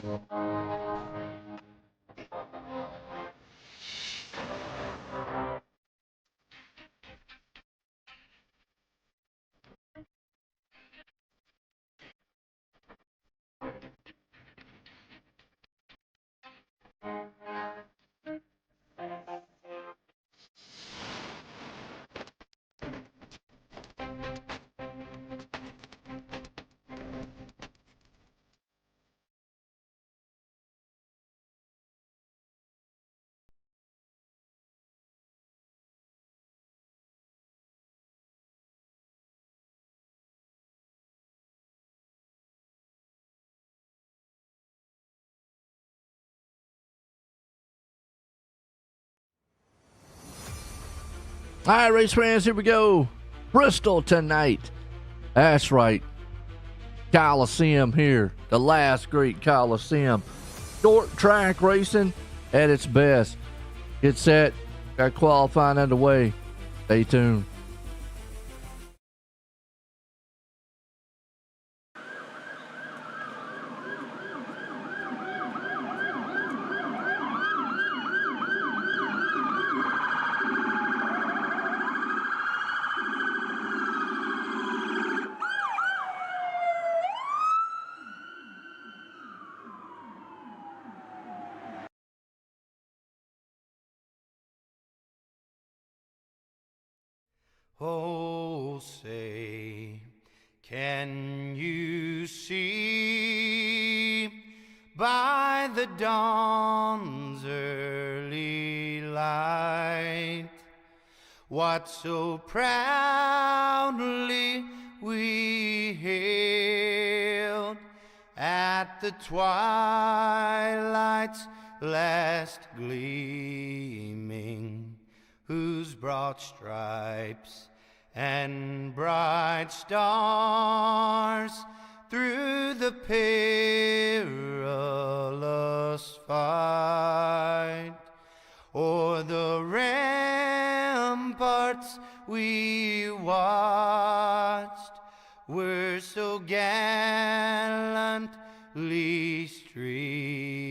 All right, race fans, here we go. Bristol tonight. That's right. Coliseum here. The last great Coliseum. Short track racing at its best. Get set. Got qualifying underway. Stay tuned. Oh, say, can you see by the dawn's early light what so proudly we hailed at the twilight's last gleaming, whose broad stripes and bright stars through the perilous fight o'er the ramparts we watched were so gallantly streaming,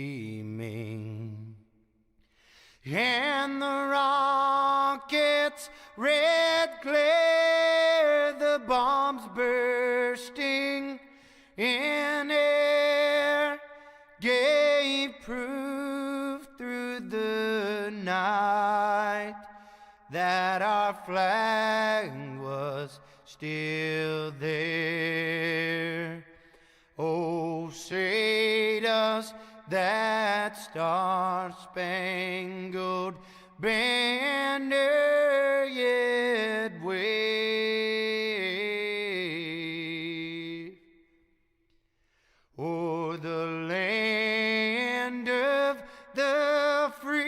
and the rockets' red glare, the bombs bursting in air, gave proof through the night that our flag was still there. Oh, say does that star-spangled banner yet wave o'er the land of the free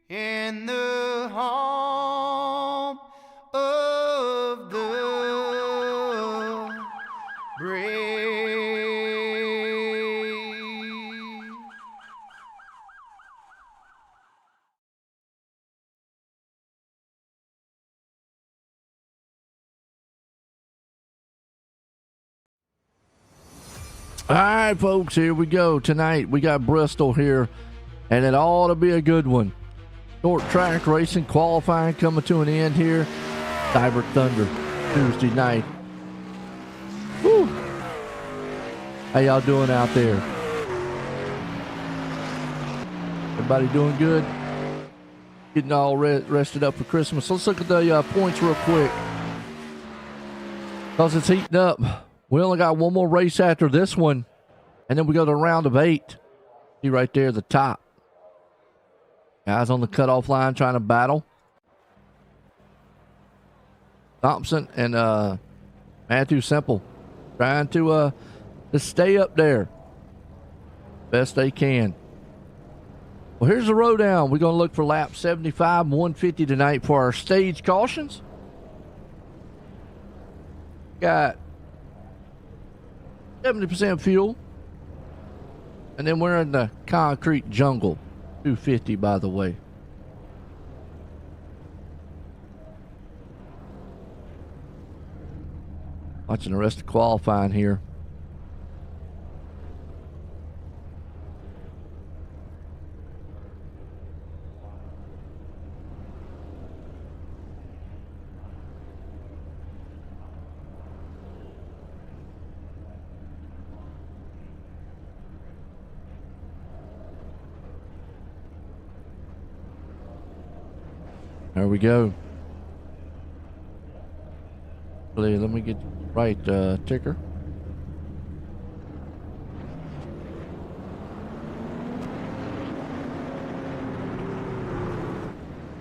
and the home of the brave? All right, folks, here we go. Tonight we got Bristol here, and it ought to be a good one. Short track racing qualifying coming to an end here. Cyberr Thunder Tuesday night. Woo! How y'all doing out there? Everybody doing good? Getting all rested up for Christmas. Let's look at the points real quick, because it's heating up. We only got one more race after this one, and then we go to round of 8. See right there, the top. Guys on the cutoff line trying to battle. Thompson and Matthew Semple trying to stay up there best they can. Well, here's the Rowdown. We're going to look for lap 75 and 150 tonight for our stage cautions. Got 70% fuel. And then we're in the concrete jungle. 250, by the way. Watching the rest of qualifying here. There we go. Let me get the right ticker.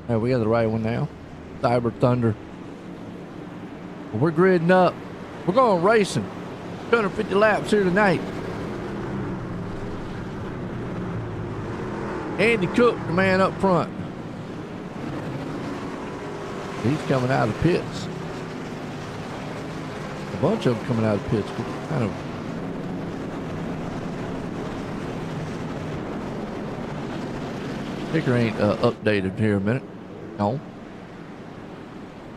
Yeah, we got the right one now. Cyberr Thunder. We're gridding up. We're going racing. 250 laps here tonight. Andy Cook, the man up front. He's coming out of the pits. A bunch of them coming out of the pits. Kind of. Ticker ain't updated here a minute. No.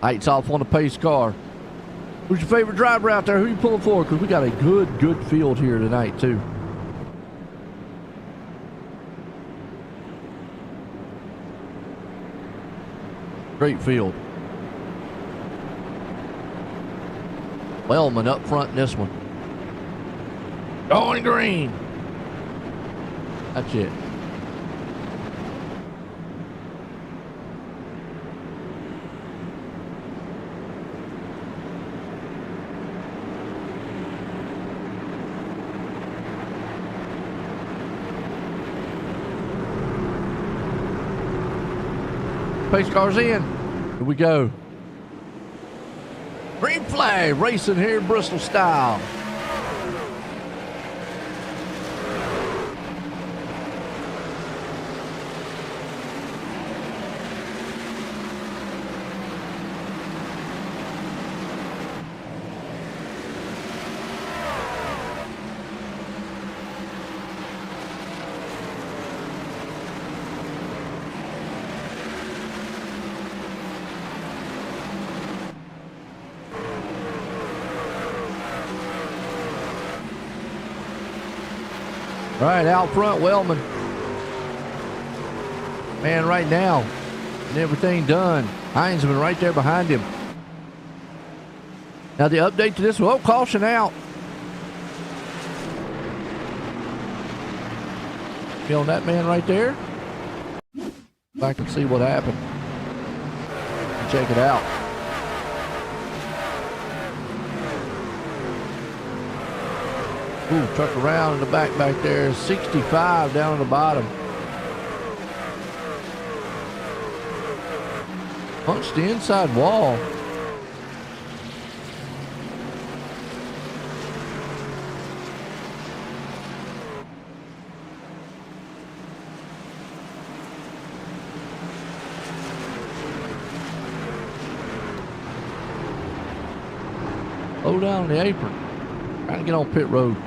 Lights off on the pace car. Who's your favorite driver out there? Who you pulling for? Because we got a good field here tonight too. Great field. Wellman up front in this one. Going green. That's it. Pace car's in. Here we go. Green flag racing here in Bristol style. Right out front, Wellman. Man, right now, and everything done. Heinzman right there behind him. Now the update to this one. Oh, caution out. Feeling that man right there? If I can see what happened. Check it out. Ooh, truck around in the back there. 65 down on the bottom. Punched the inside wall. Low down the apron. Trying to get on pit road.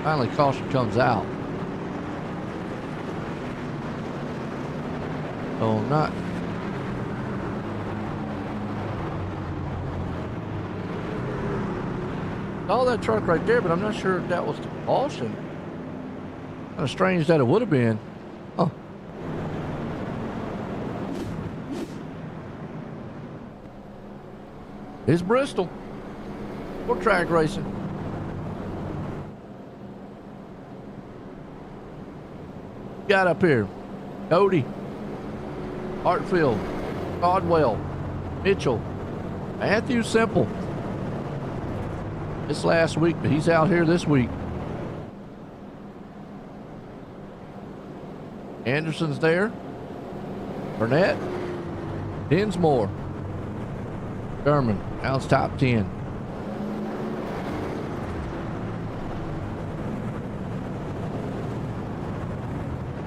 Finally, caution comes out. Oh, not. Saw that truck right there, but I'm not sure if that was the caution. Kind of strange that it would have been. Huh. It's Bristol. Short track racing. Got up here. Cody, Hartfield, Caldwell, Mitchell, Matthew Simple. This last week, but he's out here this week. Anderson's there. Burnett, Dinsmore, Sherman. Now it's top 10.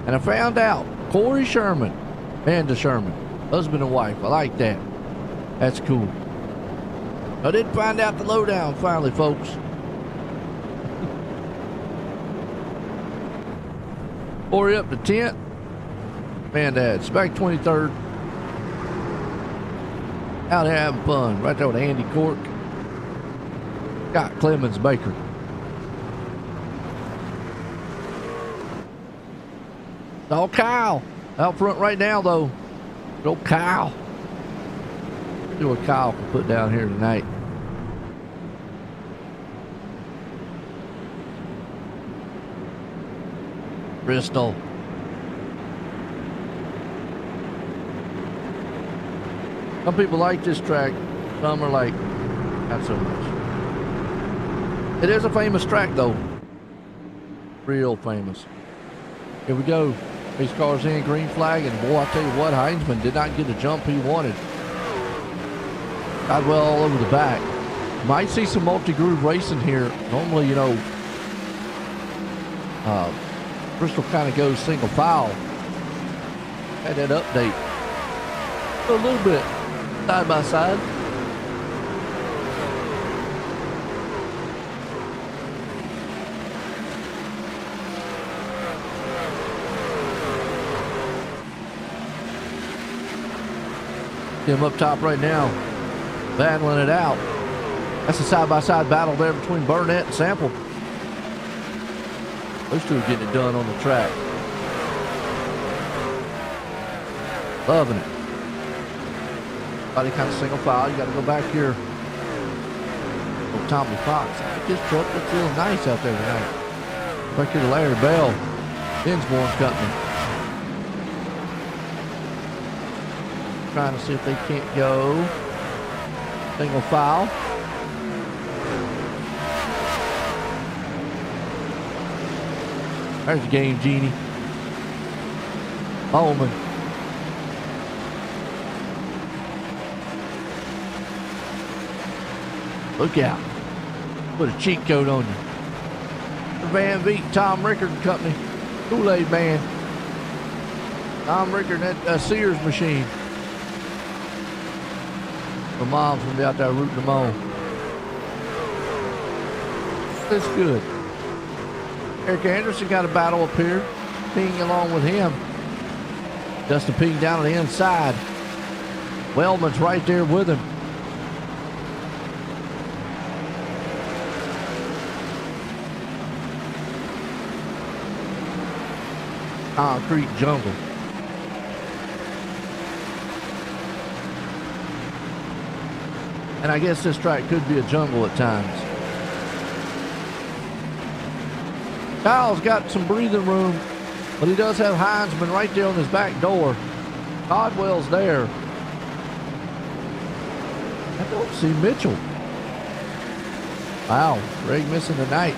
And I found out Corey Sherman, Amanda Sherman, husband and wife. I like that. That's cool. I did find out the lowdown finally, folks. Corey up to 10th. Man, Dad's back 23rd. Out there having fun. Right there with Andy Cork. Scott Clemens Baker. Oh, Kyle. Out front right now, though. Go Kyle. See what Kyle can put down here tonight. Bristol. Some people like this track. Some are like, not so much. It is a famous track, though. Real famous. Here we go. Race cars in, green flag, and boy, I tell you what, Heinzman did not get the jump he wanted. Got well all over the back. Might see some multi-groove racing here. Normally, you know, Bristol kind of goes single file. Had that update a little bit side by side. Him up top right now, battling it out. That's a side-by-side battle there between Burnett and Sample. Those two are getting it done on the track. Loving it. Body kind of single file. You got to go back here. Oh, Tommy Fox. I think his truck looks real nice out there tonight. Back here to Larry Bell, Dinsmore Company. Trying to see if they can't go single file. There's the game genie. Bowman. Look out. Put a cheat code on you. Van Veet, Tom Rickard and Company. Kool-Aid Man. Tom Rickard and that Sears machine. The mom's gonna be out there rooting them on. That's good. Eric Anderson got a battle up here. Ping along with him. Dustin Ping down on the inside. Wellman's right there with him. Concrete jungle. And I guess this track could be a jungle at times. Kyle's got some breathing room, but he does have Heinzman right there on his back door. Codwell's there. I don't see Mitchell. Wow, Greg missing tonight.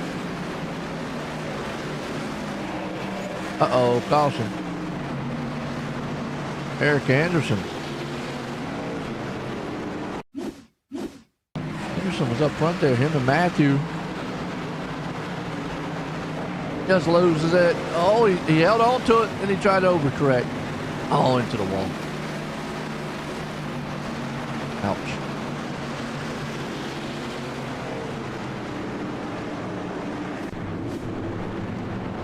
Uh-oh, caution. Eric Anderson. Anderson was up front there, him and Matthew. Just loses it. Oh, he held on to it and he tried to overcorrect. Oh, into the wall. Ouch.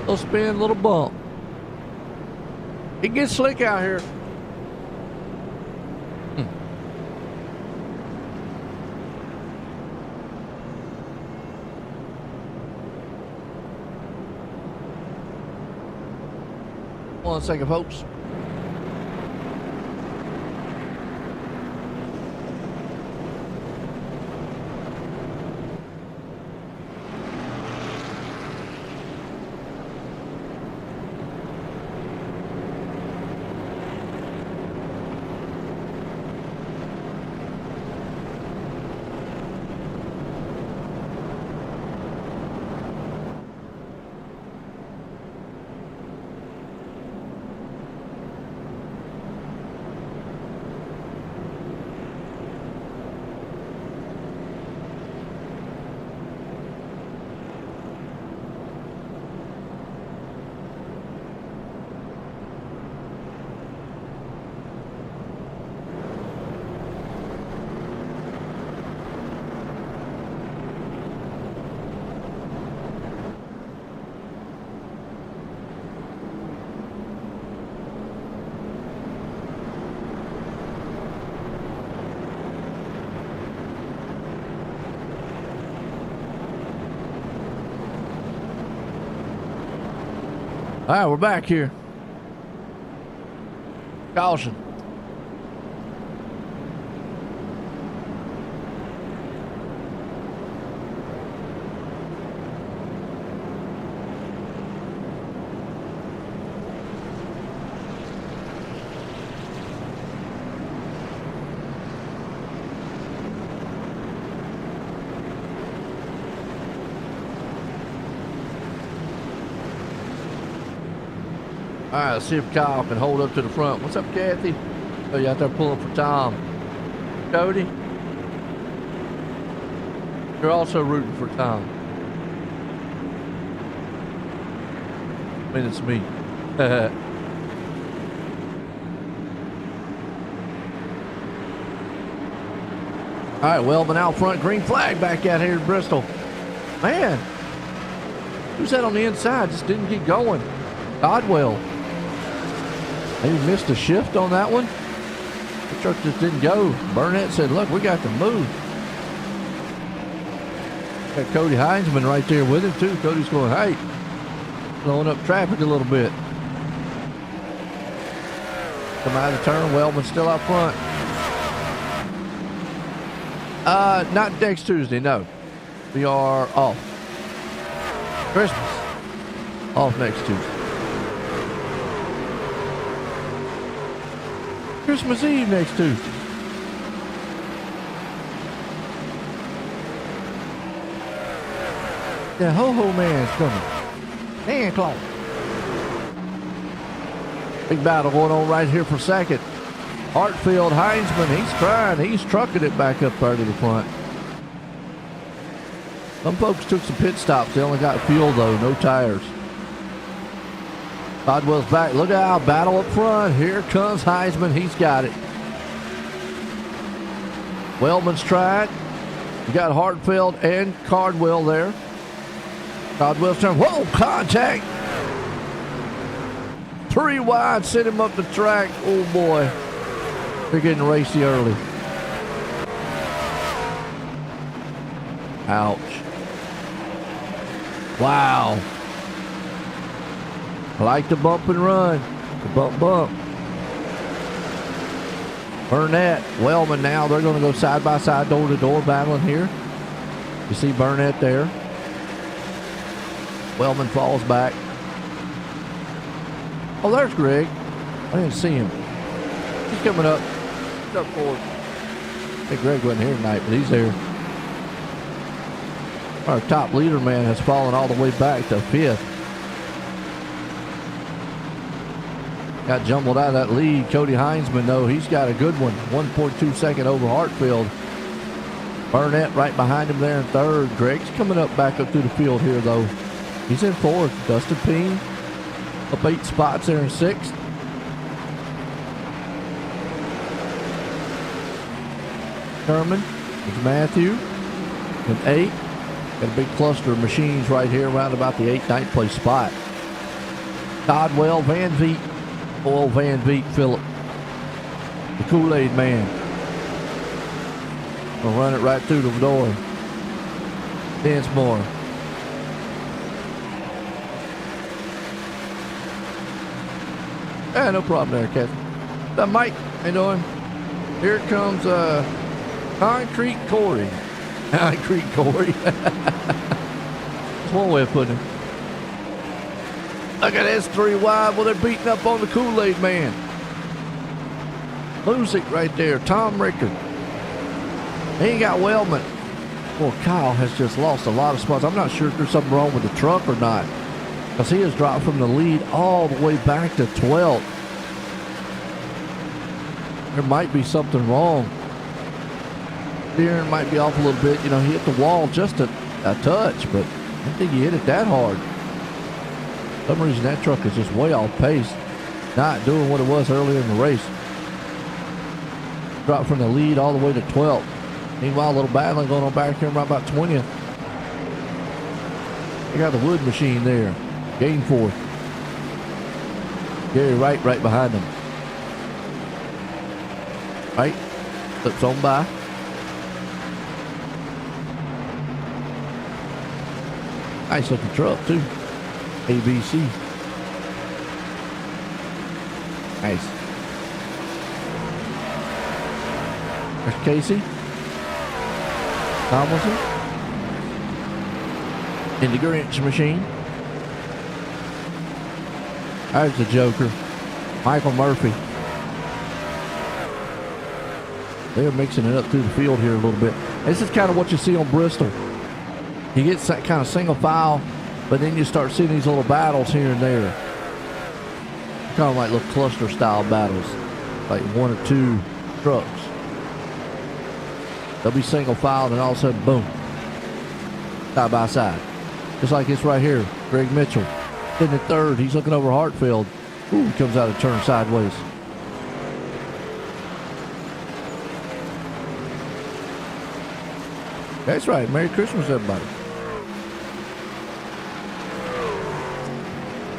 Little spin, little bump. It gets slick out here. One second, folks. All right, we're back here. Caution. All right, let's see if Kyle can hold up to the front. What's up, Kathy? Oh, you out there pulling for Tom. Cody? You're also rooting for Tom. I mean, it's me. All right, Wellman out front. Green flag back out here in Bristol. Man, who's that on the inside? Just didn't keep going. Godwell. Maybe missed a shift on that one. The truck just didn't go. Burnett said, look, we got to move. Got Cody Heinzman right there with him, too. Cody's going, hey, blowing up traffic a little bit. Come out of the turn. Wellman still out front. Not next Tuesday, no. We are off. Christmas. Off next Tuesday. Christmas Eve next Tuesday. The Ho-Ho Man's coming. Santa Claus. Big battle going on right here for second. Hartfield, Heinzman, he's trying. He's trucking it back up there to the front. Some folks took some pit stops. They only got fuel, though. No tires. Godwell's back. Look out. Battle up front. Here comes Heisman. He's got it. Wellman's tried. You got Hartfield and Cardwell there. Cardwell's turn. Whoa, contact. 3 wide. Sent him up the track. Oh, boy. They're getting racy early. Ouch. Wow. I like the bump and run. The bump. Burnett, Wellman now. They're going to go side by side, door to door battling here. You see Burnett there. Wellman falls back. Oh, there's Greg. I didn't see him. He's coming up. He's up forward. I think Greg wasn't here tonight, but he's there. Our top leader man has fallen all the way back to 5th. Got jumbled out of that lead. Cody Heinzman, though, he's got a good one. 1.2 second over Hartfield. Burnett right behind him there in 3rd. Greg's coming up back up through the field here, though. He's in 4th. Dustin Peen up 8 spots there in 6th. Herman with Matthew in 8th. Got a big cluster of machines right here around about the 8th, 9th place spot. Codwell, Van Veet. Old Van Veet, Phillip. The Kool-Aid man. We'll run it right through the door. Densmore. Yeah, no problem there, Kathy. What's up, Mike? How you doing? Here comes Concrete Corey. Concrete Corey. That's one way of putting it. Look at this 3 wide. Well, they're beating up on the Kool-Aid man. Lusick right there. Tom Rickard. He ain't got Wellman. Well, Kyle has just lost a lot of spots. I'm not sure if there's something wrong with the truck or not, because he has dropped from the lead all the way back to 12th. There might be something wrong. Steering might be off a little bit. You know, he hit the wall just a touch, but I don't think he hit it that hard. For some reason, that truck is just way off pace. Not doing what it was earlier in the race. Dropped from the lead all the way to 12th. Meanwhile, a little battling going on back here right about 20th. You got the wood machine there. Gain 4th. Gary Wright right behind him. Right. Slips on by. Nice looking truck too. ABC. Nice. There's Casey. Tomlinson. In the Grinch machine. There's the Joker. Michael Murphy. They're mixing it up through the field here a little bit. This is kind of what you see on Bristol. You get that kind of single file, but then you start seeing these little battles here and there. Kind of like little cluster style battles. Like one or two trucks. They'll be single filed and all of a sudden, boom. Side by side. Just like this right here. Greg Mitchell. Sitting at third. He's looking over Hartfield. Ooh, he comes out of turn sideways. That's right. Merry Christmas, everybody.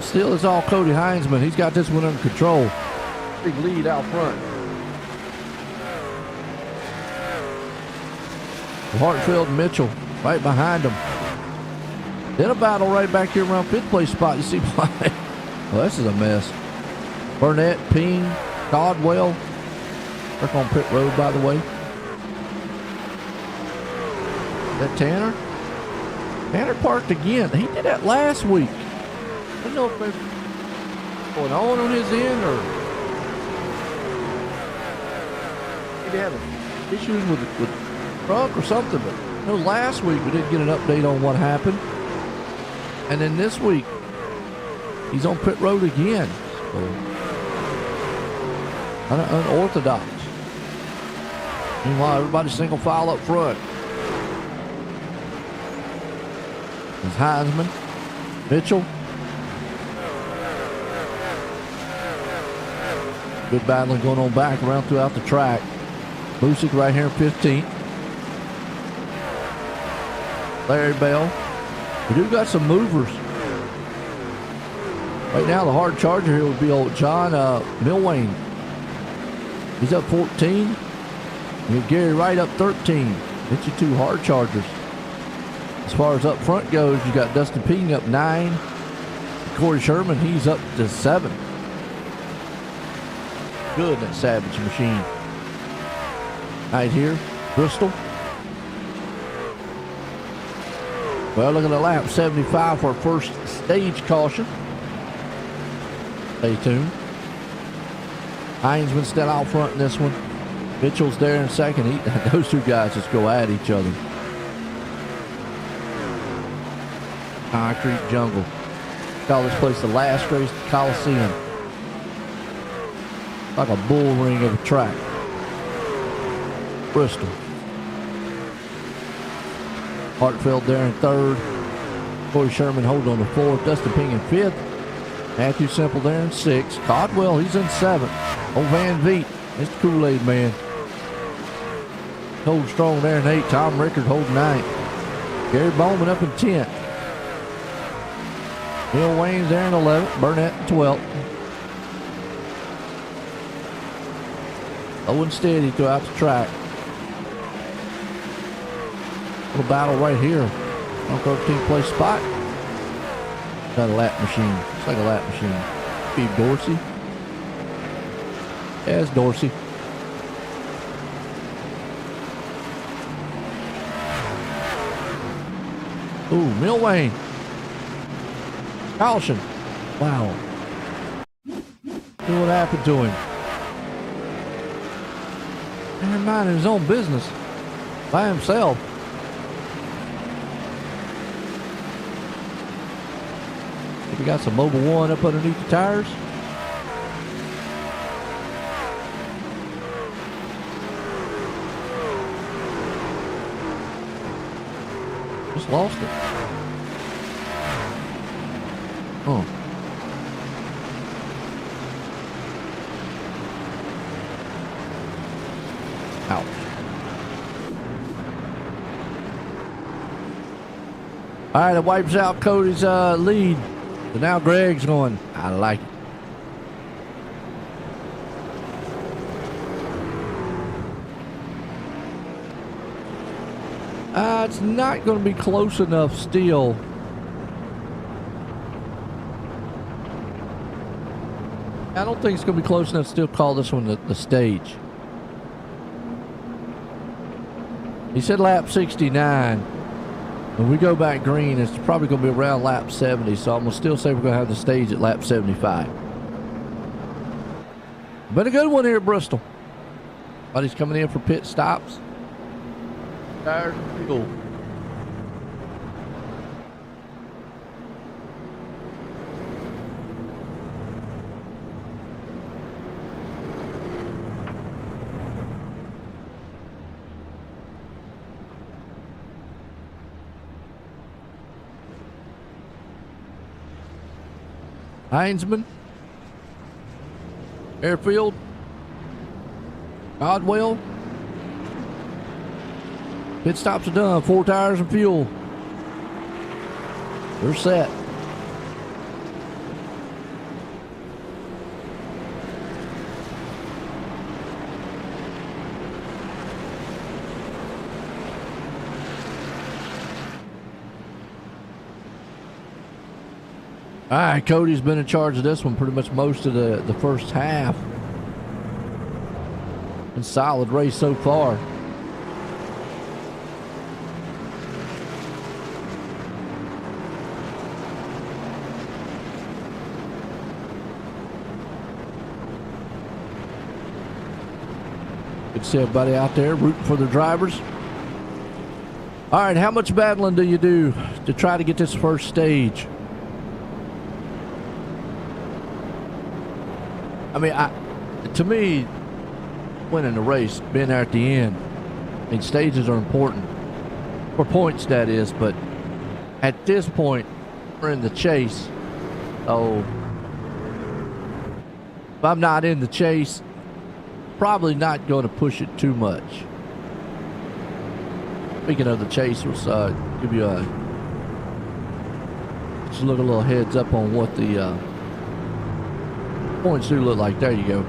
Still, it's all Cody Heinzman. He's got this one under control. Big lead out front. Hartfield and Mitchell right behind him. Then a battle right back here around fifth place spot. You see why? Well, this is a mess. Burnett, Ping, Caldwell. They're on pit road, by the way. That Tanner? Tanner parked again. He did that last week. I don't know if they're going on his end or maybe having issues with the truck or something. But you know, last week we didn't get an update on what happened. And then this week, he's on pit road again. So, unorthodox. Meanwhile, everybody's single file up front. There's Heisman, Mitchell. Good battling going on back around throughout the track. Busick right here in 15th. Larry Bell. We do got some movers. Right now, the hard charger here would be old John Milwane. He's up 14. You have Gary Wright up 13. It's your two hard chargers. As far as up front goes, you got Dustin Ping up 9. Corey Sherman, he's up to 7. Good, that Savage machine. Right here, Bristol. Well, look at the lap, 75 for our first stage caution. Stay tuned. Heinzman still out front in this one. Mitchell's there in second. Those two guys just go at each other. Concrete jungle. Call this place the last race Coliseum. Like a bull ring of a track. Bristol. Hartfield there in third. Corey Sherman holding on to fourth. Dustin Ping in fifth. Matthew Simple there in sixth. Codwell, he's in seventh. Old Van Veet, it's the Kool-Aid man. Holding strong there in eighth. Tom Rickard holding ninth. Gary Bowman up in 10th. Bill Wayne's there in 11th. Burnett in 12th. Low and steady throughout the track. Little battle right here on 13th place spot. Got a lap machine. It's like a lap machine. Steve Dorsey. Yeah, it's Dorsey. Ooh, Milwane. Caution. Wow. See what happened to him. Man, minding his own business by himself. We got some Mobile One up underneath the tires. Just lost it. Oh. Ouch. All right, it wipes out Cody's lead. So now Greg's going, I like it. It's not going to be close enough still. I don't think it's going to be close enough to still call this one the stage. He said lap 69. When we go back green, it's probably going to be around lap 70. So I'm going to still say we're going to have the stage at lap 75. Been a good one here at Bristol. Everybody's coming in for pit stops. Tires and fuel. Heinzman, Airfield, Godwell. Pit stops are done. 4 tires and fuel. They're set. All right, Cody's been in charge of this one pretty much most of the first half. Been solid race so far. Good to see everybody out there rooting for their drivers. All right, how much battling do you do to try to get this first stage? I mean, to me, winning the race, being there at the end, I mean, stages are important for points, that is, but at this point, we're in the chase. So, if I'm not in the chase, probably not going to push it too much. Speaking of the chase, let's give you just look a little heads up on what the points do look like. There you go.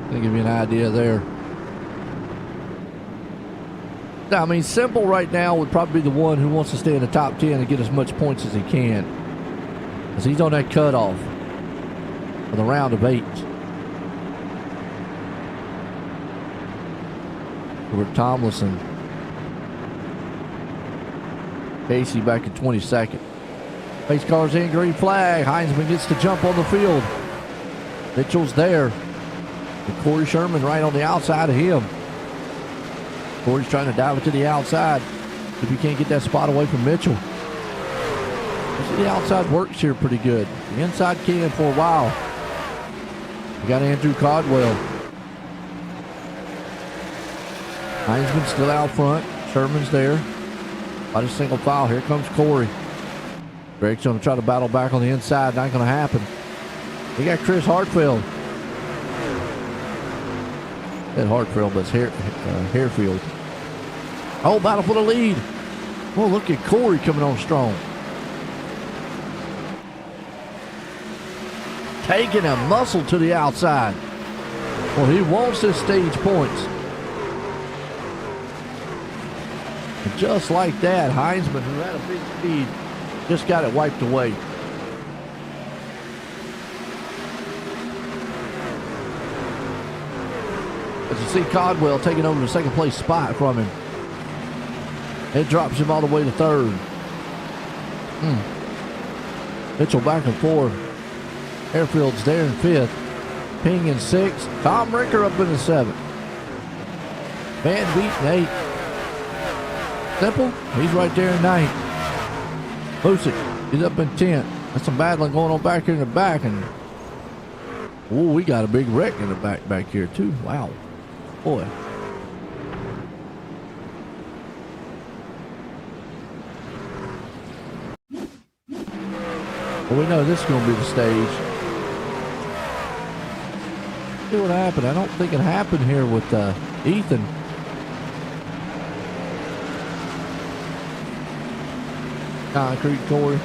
I'll give you an idea there. I mean, Simple right now would probably be the one who wants to stay in the top 10 and get as much points as he can, because he's on that cutoff for the round of 8. Over Tomlinson. Casey back in 22nd. Pace car's in, green flag. Heinzman gets to jump on the field. Mitchell's there. And Corey Sherman right on the outside of him. Corey's trying to dive it to the outside. If he can't get that spot away from Mitchell. The outside works here pretty good. The inside can for a while. We got Andrew Codwell. Heinzman still out front. Sherman's there. By the single file. Here comes Corey. Greg's going to try to battle back on the inside. Not going to happen. We got Chris Hartfield. That Hartfield, but it's Harefield. Oh, battle for the lead. Oh, look at Corey coming on strong. Taking a muscle to the outside. Well, he wants his stage points. And just like that, Heinzman, who had a big speed, just got it wiped away. As you see, Codwell taking over the second place spot from him. It drops him all the way to third. Mitchell back and forth. Airfield's there in 5th. Ping in 6th. Tom Ricker up in the 7th. Van Beat in 8th. Simple, he's right there in 9th. Busick, he's up in 10th. There's some battling going on back here in the back, and we got a big wreck in the back here too. Wow, boy. Well, we know this is going to be the stage. See what happened. I don't think it happened here with Ethan. Concrete Corey.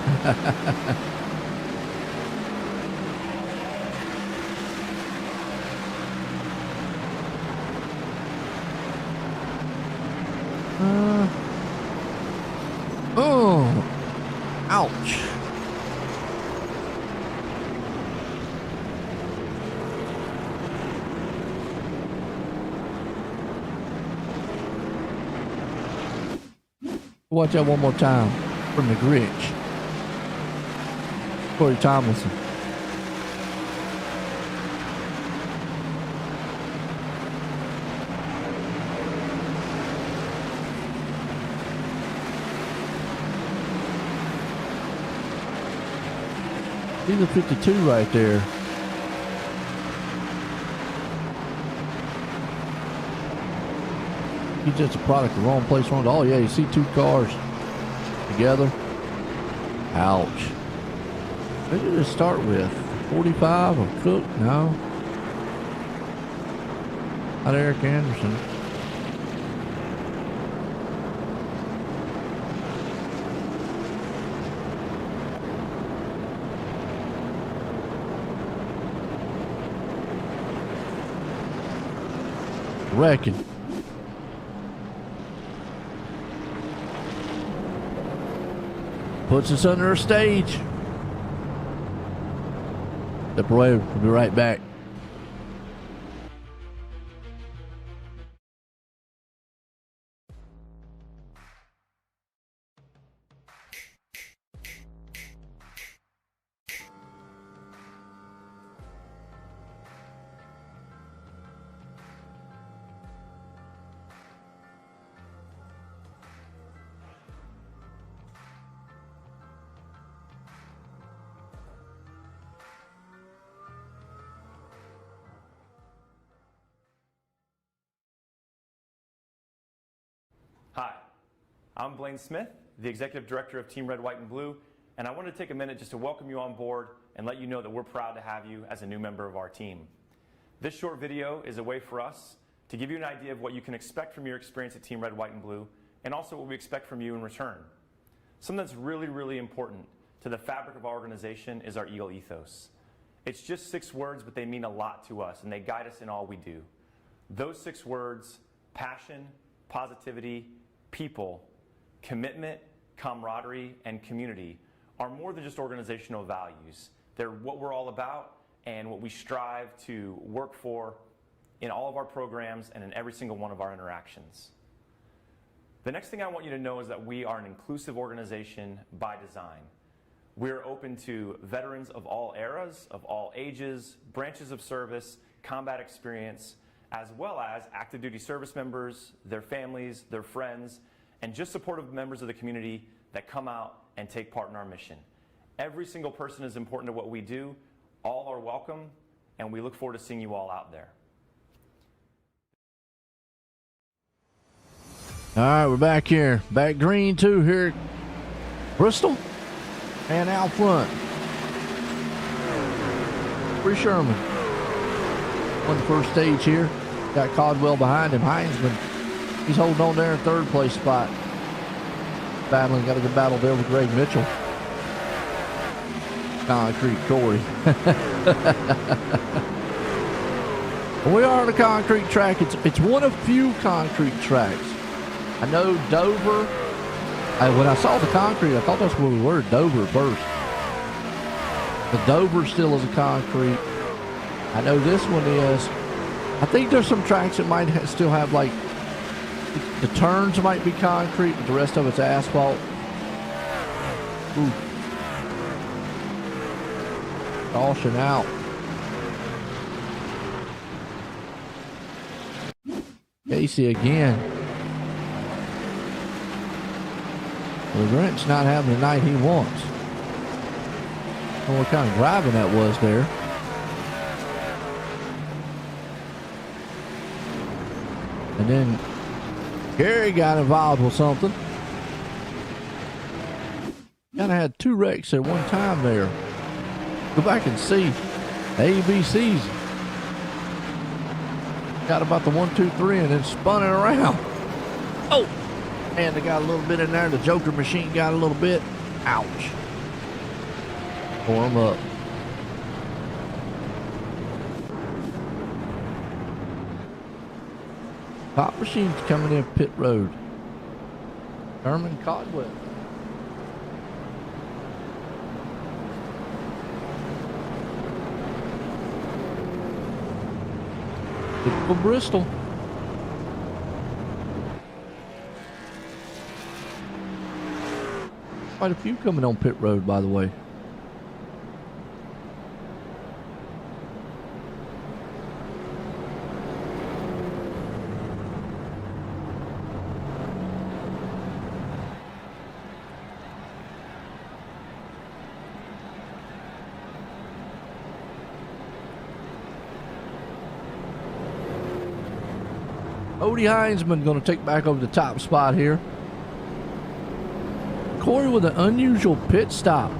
Oh, ouch. Watch that one more time from the Grinch. Corey Tomlinson. He's a 52 right there. He's just a product of the wrong place, wrong. Oh yeah, you see two cars together. Ouch. What did it start with? 45 of Cook? No. Not Eric Anderson. Wrecking. Puts us under a stage. Step away. We'll be right back. Hi, I'm Blaine Smith, the Executive Director of Team Red, White, and Blue, and I wanted to take a minute just to welcome you on board and let you know that we're proud to have you as a new member of our team. This short video is a way for us to give you an idea of what you can expect from your experience at Team Red, White, and Blue, and also what we expect from you in return. Something that's really, really important to the fabric of our organization is our Eagle ethos. It's just 6 words, but they mean a lot to us, and they guide us in all we do. Those 6 words: passion, positivity, people, commitment, camaraderie, and community are more than just organizational values. They're what we're all about and what we strive to work for in all of our programs and in every single one of our interactions. The next thing I want you to know is that we are an inclusive organization by design. We're open to veterans of all eras, of all ages, branches of service, combat experience, as well as active duty service members, their families, their friends, and just supportive members of the community that come out and take part in our mission. Every single person is important to what we do. All are welcome, and we look forward to seeing you all out there. All right, we're back here. Back green too here at Bristol and out front. Bree Sherman won the first stage here. Got Caldwell behind him. Heinzman, he's holding on there in 3rd place spot. Battling, got a good battle there with Greg Mitchell. Concrete Corey. We are on a concrete track. It's one of few concrete tracks. I know Dover. When I saw the concrete, I thought that's where we were, Dover first. But Dover still is a concrete. I know this one is. I think there's some tracks that might still have, like, the turns might be concrete, but the rest of it's asphalt. Ooh. Caution out. Casey again. Well, Grant's not having the night he wants. I don't know what kind of driving that was there. And then Gary got involved with something. Kind of had 2 wrecks at one time there. Go back and see the ABCs. Got about the 1, 2, 3 and then spun it around. Oh, and they got a little bit in there. The Joker machine got a little bit. Ouch. Tore him up. Top machine's coming in pit road. Herman Codwell. Typical Bristol. Quite a few coming on pit road, by the way. Cody Heinzman going to take back over the top spot here. Corey with an unusual pit stop.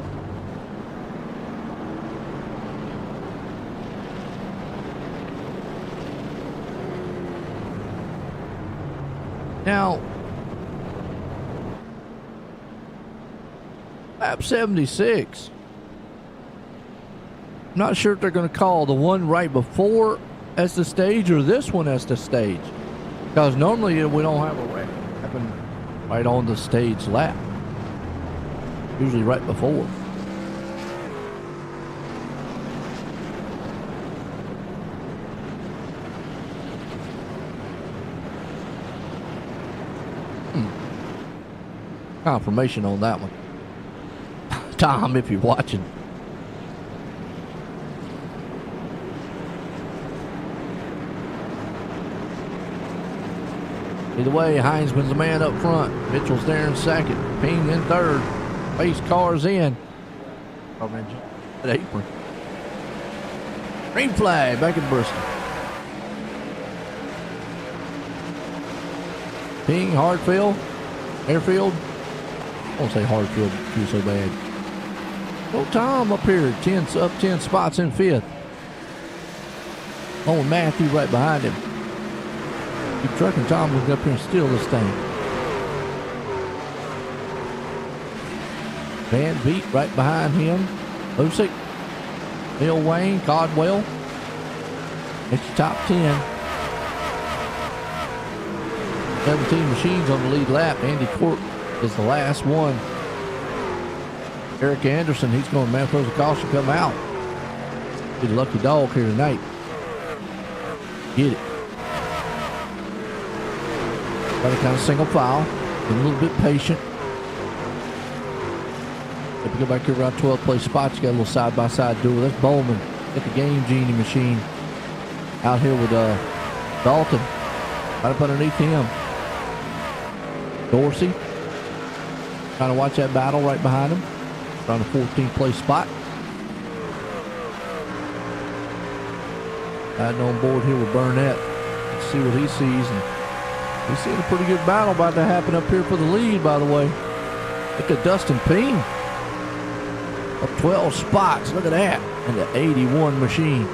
Now, lap 76. I'm not sure if they're going to call the one right before as the stage or this one as the stage. Because normally we don't have a wreck happen right on the stage lap. Usually right before. Confirmation on that one. Tom, if you're watching. Either way, Heinzman's the man up front. Mitchell's there in second. Ping in third. Pace cars in. That apron. Green flag back in Bristol. Ping, Hardfield, Airfield. I won't say Hardfield, feel so bad. Oh, Tom up here, 10 spots in fifth. Oh, Matthew right behind him. Keep trucking. Tom will get up here and steal this thing. Van Beat right behind him. Lusick, Bill Wayne, Codwell. It's your top 10. 17 machines on the lead lap. Andy Court is the last one. Eric Anderson, he's going to man throws a caution, come out. Be the lucky dog here tonight. Get it. Got to kind of single file. Be a little bit patient. If you go back here around 12th place spots, you got a little side-by-side duel. That's Bowman. Got the Game Genie machine out here with Dalton. Right up underneath him. Dorsey. Trying to watch that battle right behind him. Around the 14th place spot. Riding on board here with Burnett. Let's see what he sees. And he's seeing a pretty good battle about to happen up here for the lead, by the way. Look at Dustin Ping. Up 12 spots. Look at that. And the 81 machine.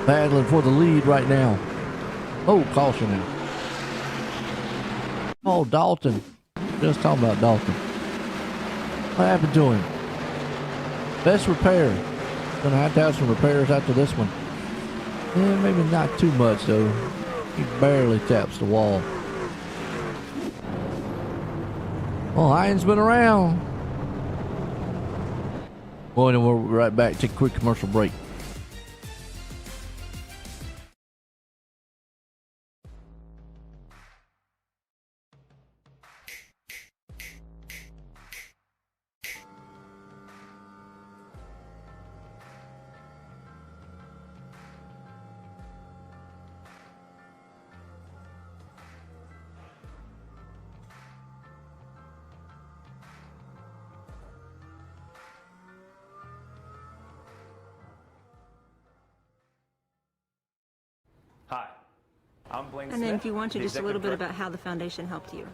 Battling for the lead right now. Oh, caution now. Oh, Dalton. Just talking about Dalton. What happened to him? Best repair. Gonna have to have some repairs after this one. Yeah, maybe not too much though. He barely taps the wall. Well, Hines been around. Well, and we'll be right back. Take a quick commercial break. Hi, I'm Blaine And Smith. then if you want to, the just a little executive bit about how the foundation helped you.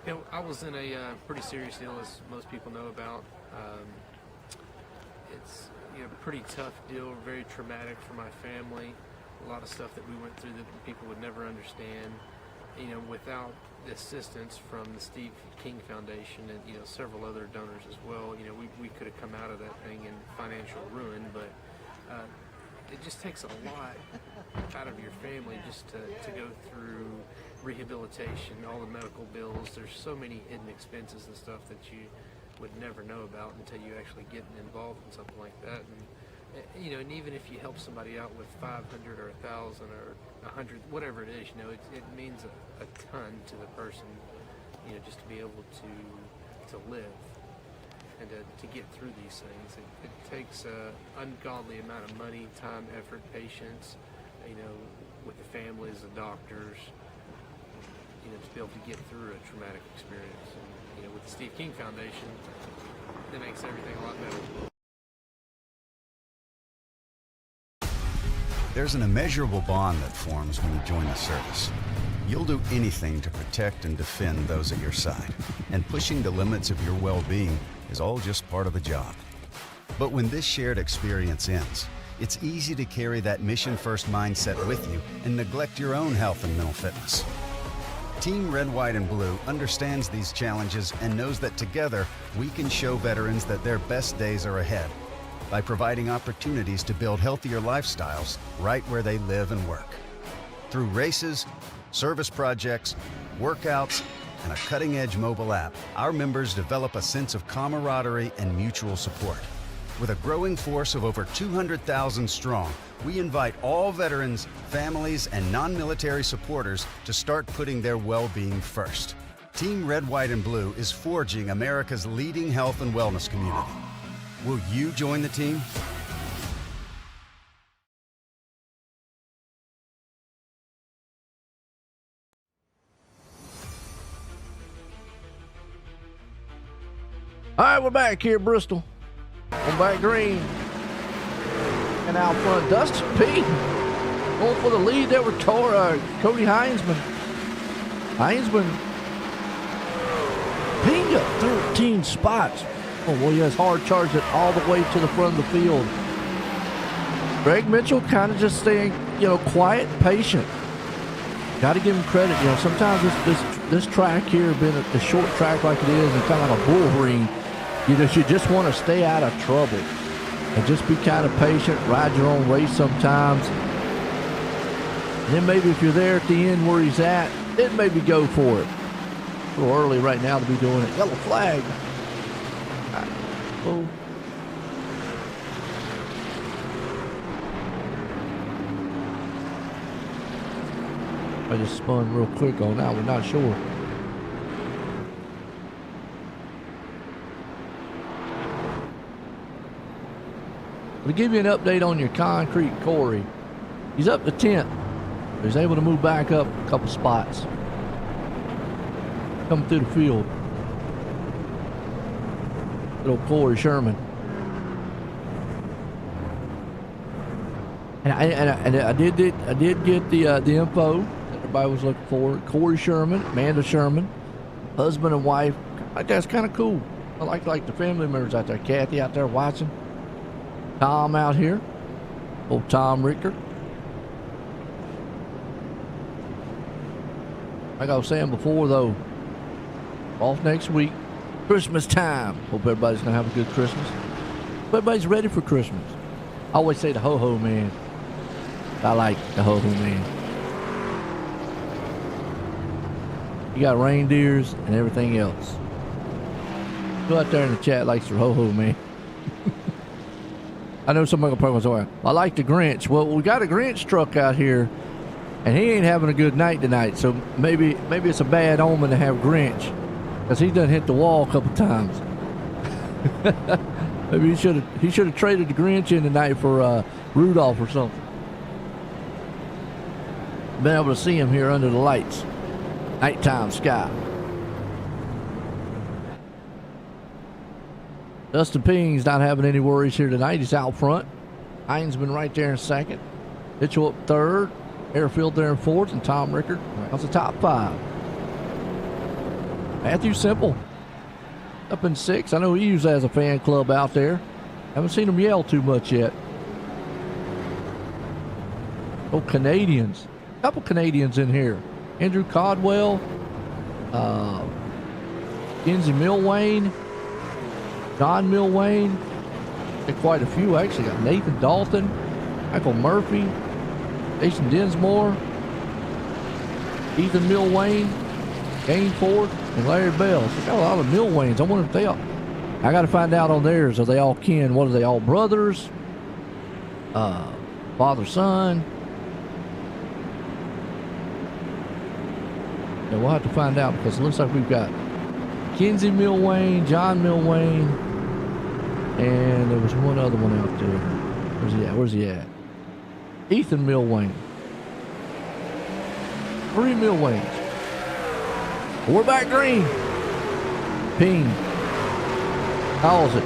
You know, I was in a pretty serious deal, as most people know about. It's a pretty tough deal, very traumatic for my family. A lot of stuff that we went through that people would never understand. Without the assistance from the Steve King Foundation and several other donors as well, we could have come out of that thing in financial ruin. But it just takes a lot out of your family just to go through rehabilitation, all the medical bills. There's so many hidden expenses and stuff that you would never know about until you actually get involved in something like that. And even if you help somebody out with 500 or 1,000 or 100, whatever it is, it means a ton to the person, just to be able to to live and to get through these things. It takes an ungodly amount of money, time, effort, patience, with the families, the doctors, to be able to get through a traumatic experience. And, with the Steve King Foundation, it makes everything a lot better. There's an immeasurable bond that forms when you join the service. You'll do anything to protect and defend those at your side, and pushing the limits of your well-being is all just part of the job. But when this shared experience ends, it's easy to carry that mission-first mindset with you and neglect your own health and mental fitness. Team Red, White, and Blue understands these challenges and knows that together we can show veterans that their best days are ahead by providing opportunities to build healthier lifestyles right where they live and work. Through races, service projects, workouts, and a cutting-edge mobile app, our members develop a sense of camaraderie and mutual support. With a growing force of over 200,000 strong, we invite all veterans, families, and non-military supporters to start putting their well-being first. Team Red, White, and Blue is forging America's leading health and wellness community. Will you join the team? All right, we're back here, Bristol. On back green. And out front, Dustin P. Going for the lead there with Cody Heinzman. Heinzman pinged up 13 spots. Oh, well, he has hard charged it all the way to the front of the field. Greg Mitchell kind of just staying, quiet, patient. Got to give him credit. Sometimes this track here, being a short track like it is, and kind of like a bull ring, you just want to stay out of trouble and just be kind of patient, ride your own race sometimes. And then maybe if you're there at the end where he's at, then maybe go for it. A little early right now to be doing it. Yellow flag. Oh. I just spun real quick on that. We're not sure. To give you an update on your concrete Corey, he's up to 10th. He's able to move back up a couple spots. Coming through the field. Little Corey Sherman. And I did get the info that everybody was looking for. Corey Sherman, Amanda Sherman, husband and wife. I think that's kind of cool. I like the family members out there. Kathy out there watching. Tom out here. Old Tom Richter. Like I was saying before, though, off next week. Christmas time. Hope everybody's going to have a good Christmas. Hope everybody's ready for Christmas. I always say the ho-ho man. I like the ho-ho man. You got reindeers and everything else. Go out there in the chat likes the ho-ho man. I know somebody will probably say, I like the Grinch. Well, we got a Grinch truck out here, and he ain't having a good night tonight. So maybe it's a bad omen to have Grinch, because he done hit the wall a couple times. Maybe he should have traded the Grinch in tonight for Rudolph or something. Been able to see him here under the lights. Nighttime sky. Dustin Ping's not having any worries here tonight. He's out front. Heinzman right there in second. Mitchell up third. Airfield there in fourth. And Tom Rickard rounds the top five. Matthew Simple up in sixth. I know he usually has a fan club out there. Haven't seen him yell too much yet. Oh, Canadians. A couple Canadians in here. Andrew Codwell. Kenzie Milwain. John Milwain. Quite a few actually. Got Nathan Dalton. Michael Murphy. Jason Dinsmore. Ethan Milwain. Kane Ford. And Larry Bell. So got a lot of Milwains. I wonder if they all... I got to find out on theirs. Are they all kin? What are they, all brothers? Father, son? Yeah, we'll have to find out, because it looks like we've got Mackenzie Milwane, John Milwane, and there was one other one out there. Where's he at? Where's he at? Ethan Milwane. 3 Milwanes. We're back green. Ping. Calls it.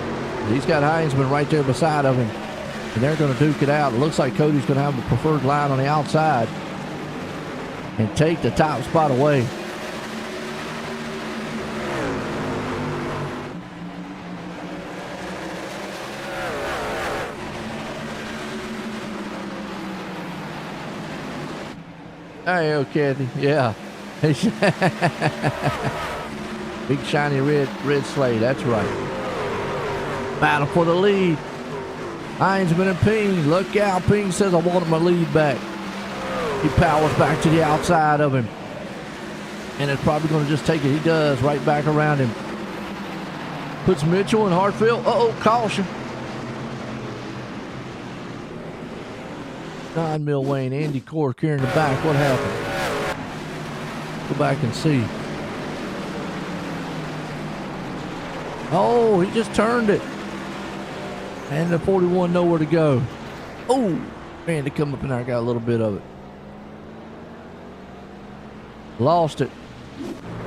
He's got Heinzman right there beside of him. And they're going to duke it out. It looks like Cody's going to have the preferred line on the outside and take the top spot away. Hey, oh, Kathy. Yeah. Big shiny red sleigh. That's right. Battle for the lead. Heinzman and Ping. Look out. Ping says, I want my lead back. He powers back to the outside of him. And it's probably going to just take it. He does. Right back around him. Puts Mitchell in Hartfield. Uh-oh. Caution. Don Milwane, Andy Cork here in the back. What happened? Go back and see. Oh, he just turned it. And the 41 nowhere to go. Oh, man, to come up in there, got a little bit of it. Lost it.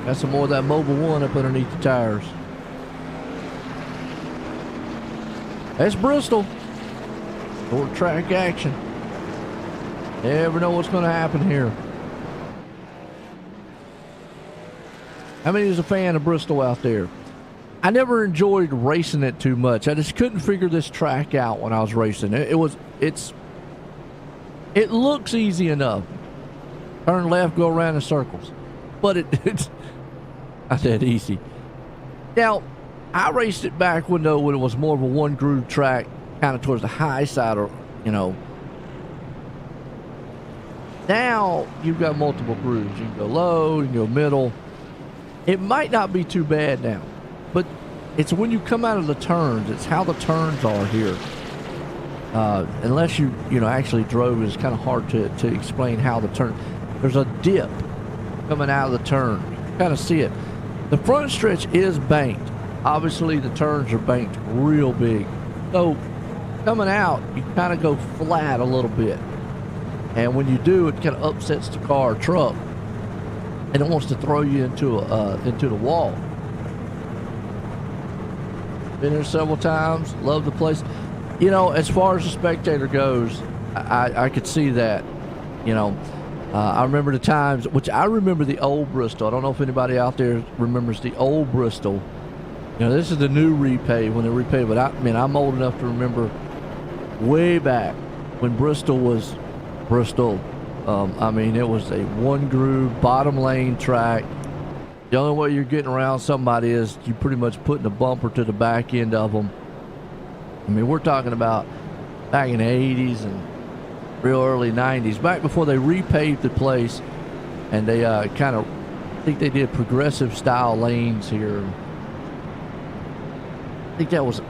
Got some more of that Mobile 1 up underneath the tires. That's Bristol. Short track action. Never know what's going to happen here. How many is a fan of Bristol out there? I never enjoyed racing it too much. I just couldn't figure this track out when I was racing. It looks easy enough. Turn left, go around in circles. But it's not that easy. Now, I raced it back when it was more of a one groove track, kind of towards the high side, or Now you've got multiple grooves. You can go low, you can go middle. It might not be too bad now, but it's when you come out of the turns. It's how the turns are here. Unless you actually drove, it's kind of hard to explain how the turn. There's a dip coming out of the turn. You kind of see it. The front stretch is banked. Obviously, the turns are banked real big. So coming out, you kind of go flat a little bit. And when you do, it kind of upsets the car or truck, and it wants to throw you into the wall. Been there several times. Love the place. As far as the spectator goes, I could see that. I remember the times, which I remember the old Bristol. I don't know if anybody out there remembers the old Bristol. This is the new repave when they repaved, but I'm old enough to remember way back when Bristol was Bristol. It was a one groove bottom lane track. The only way you're getting around somebody is you pretty much putting a bumper to the back end of them. We're talking about back in the 80s and real early 90s, back before they repaved the place, and they I think they did progressive style lanes here. I think that was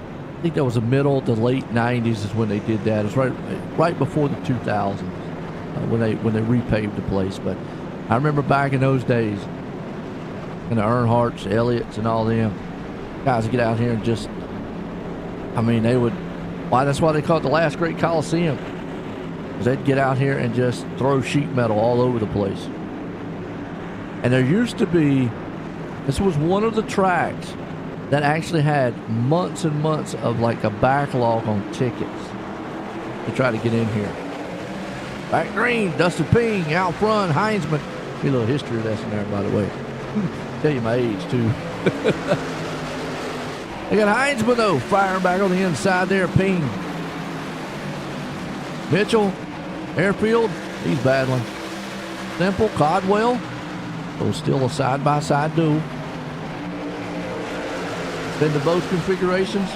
the middle to late 90s is when they did that. It was right before the 2000s when they repaved the place. But I remember back in those days, and the Earnhardts, Elliott's, and all them guys would get out here and just, they would. That's why they call it the last great Coliseum. Because they'd get out here and just throw sheet metal all over the place. And there used to be, this was one of the tracks that actually had months and months of like a backlog on tickets to try to get in here. Back green, Dustin Ping, out front, Heinzman. Be a little history lesson there, by the way. Tell you my age, too. They got Heinzman, though, firing back on the inside there, Ping. Mitchell, Airfield, he's battling. Simple, Codwell. So still a side-by-side duel. Been to both configurations.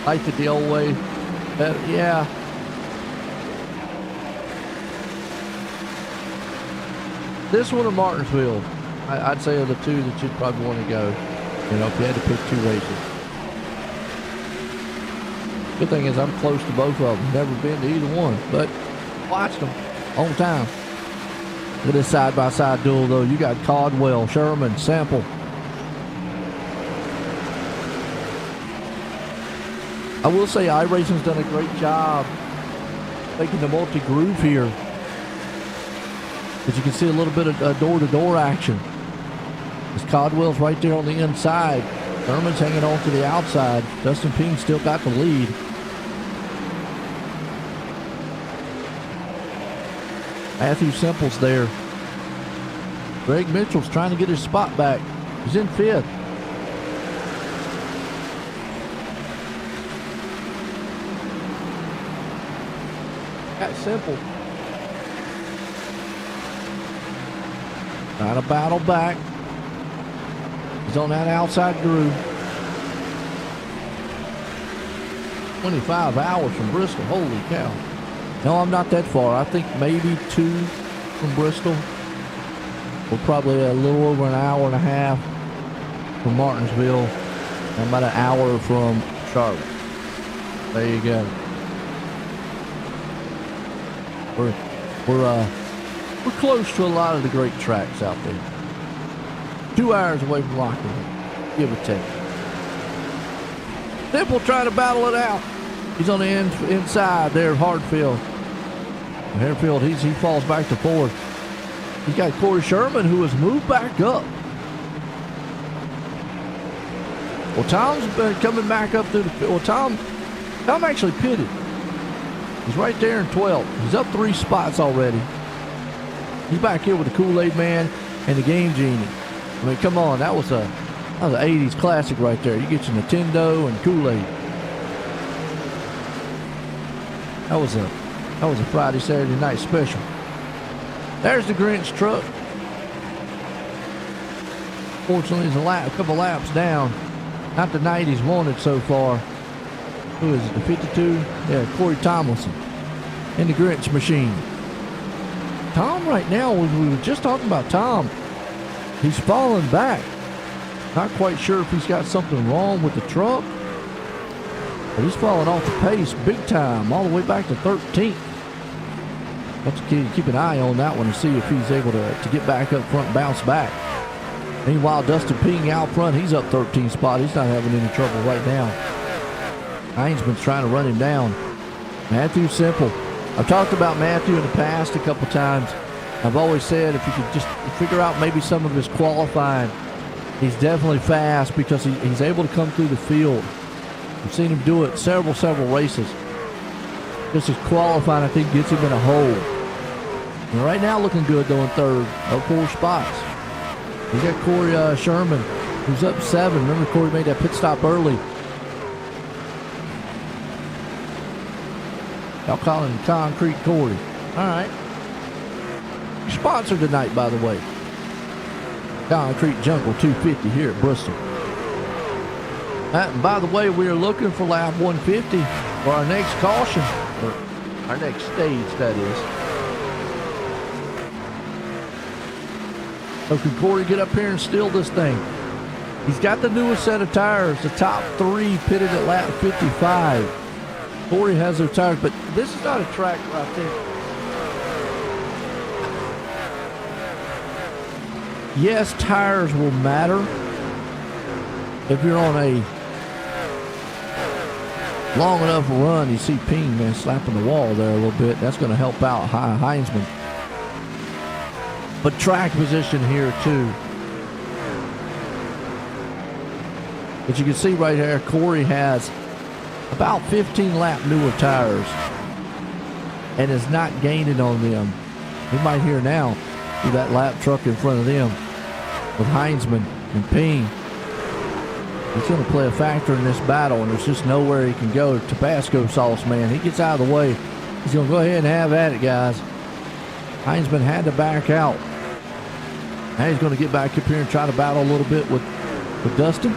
Liked it the old way. Yeah. This one or Martinsville, I'd say are the two that you'd probably want to go. If you had to pick two races. Good thing is I'm close to both of them. Never been to either one, but watched them on time. Look at this side-by-side duel, though. You got Caldwell, Sherman, Sample. I will say iRacing's done a great job making the multi-groove here. As you can see a little bit of door-to-door action. As Codwell's right there on the inside. Thurman's hanging on to the outside. Dustin Ping still got the lead. Matthew Simple's there. Greg Mitchell's trying to get his spot back. He's in 5th. That's Simple. Trying to battle back. He's on that outside groove. 25 hours from Bristol. Holy cow. No, I'm not that far. I think maybe 2 from Bristol. We're probably a little over an hour and a half from Martinsville. And about an hour from Charlotte. There you go. We're close to a lot of the great tracks out there. 2 hours away from Rockingham, give or take. Simple trying to battle it out. He's on the inside there, Hardfield. Harefield, he falls back to 4th. He's got Corey Sherman, who has moved back up. Well, Tom's been coming back up to the... Well, Tom actually pitted. He's right there in 12th. He's up 3 spots already. He's back here with the Kool-Aid Man and the Game Genie. I mean, come on, that was an 80s classic right there. You get your Nintendo and Kool-Aid. That was a Friday, Saturday night special. There's the Grinch truck. Fortunately, he's a couple laps down. Not the 90s wanted so far. Who is it, the 52? Yeah, Corey Tomlinson in the Grinch machine. Tom right now, we were just talking about Tom. He's falling back. Not quite sure if he's got something wrong with the truck. But he's falling off the pace big time, all the way back to 13th. Have to keep an eye on that one and see if he's able to get back up front and bounce back. Meanwhile, Dustin Ping out front, he's up 13 spot. He's not having any trouble right now. Heinzman's trying to run him down. Matthew Simple. I've talked about Matthew in the past a couple times. I've always said if you could just figure out maybe some of his qualifying, he's definitely fast because he's able to come through the field. I've seen him do it several races. Just his qualifying, I think, gets him in a hole. And right now looking good though in 3rd, up 4 spots. You got Corey Sherman, who's up 7. Remember, Corey made that pit stop early. Y'all calling him Concrete Corey. All right. Sponsored tonight, by the way. Concrete Jungle 250 here at Bristol. And by the way, we are looking for lap 150 for our next caution. Or our next stage, that is. So can Corey get up here and steal this thing? He's got the newest set of tires. The top 3 pitted at lap 55. Corey has their tires, but this is not a track where I think... Yes, tires will matter. If you're on a long enough run, you see Ping, man, slapping the wall there a little bit. That's going to help out Heinzman. But track position here, too. But you can see right here, Corey has about 15 lap newer tires and is not gaining on them. You might hear now through that lap truck in front of them with Heinzman and Ping. He's going to play a factor in this battle, and there's just nowhere he can go. Tabasco sauce, man. He gets out of the way. He's going to go ahead and have at it, guys. Heinzman had to back out. Now he's going to get back up here and try to battle a little bit with Dustin.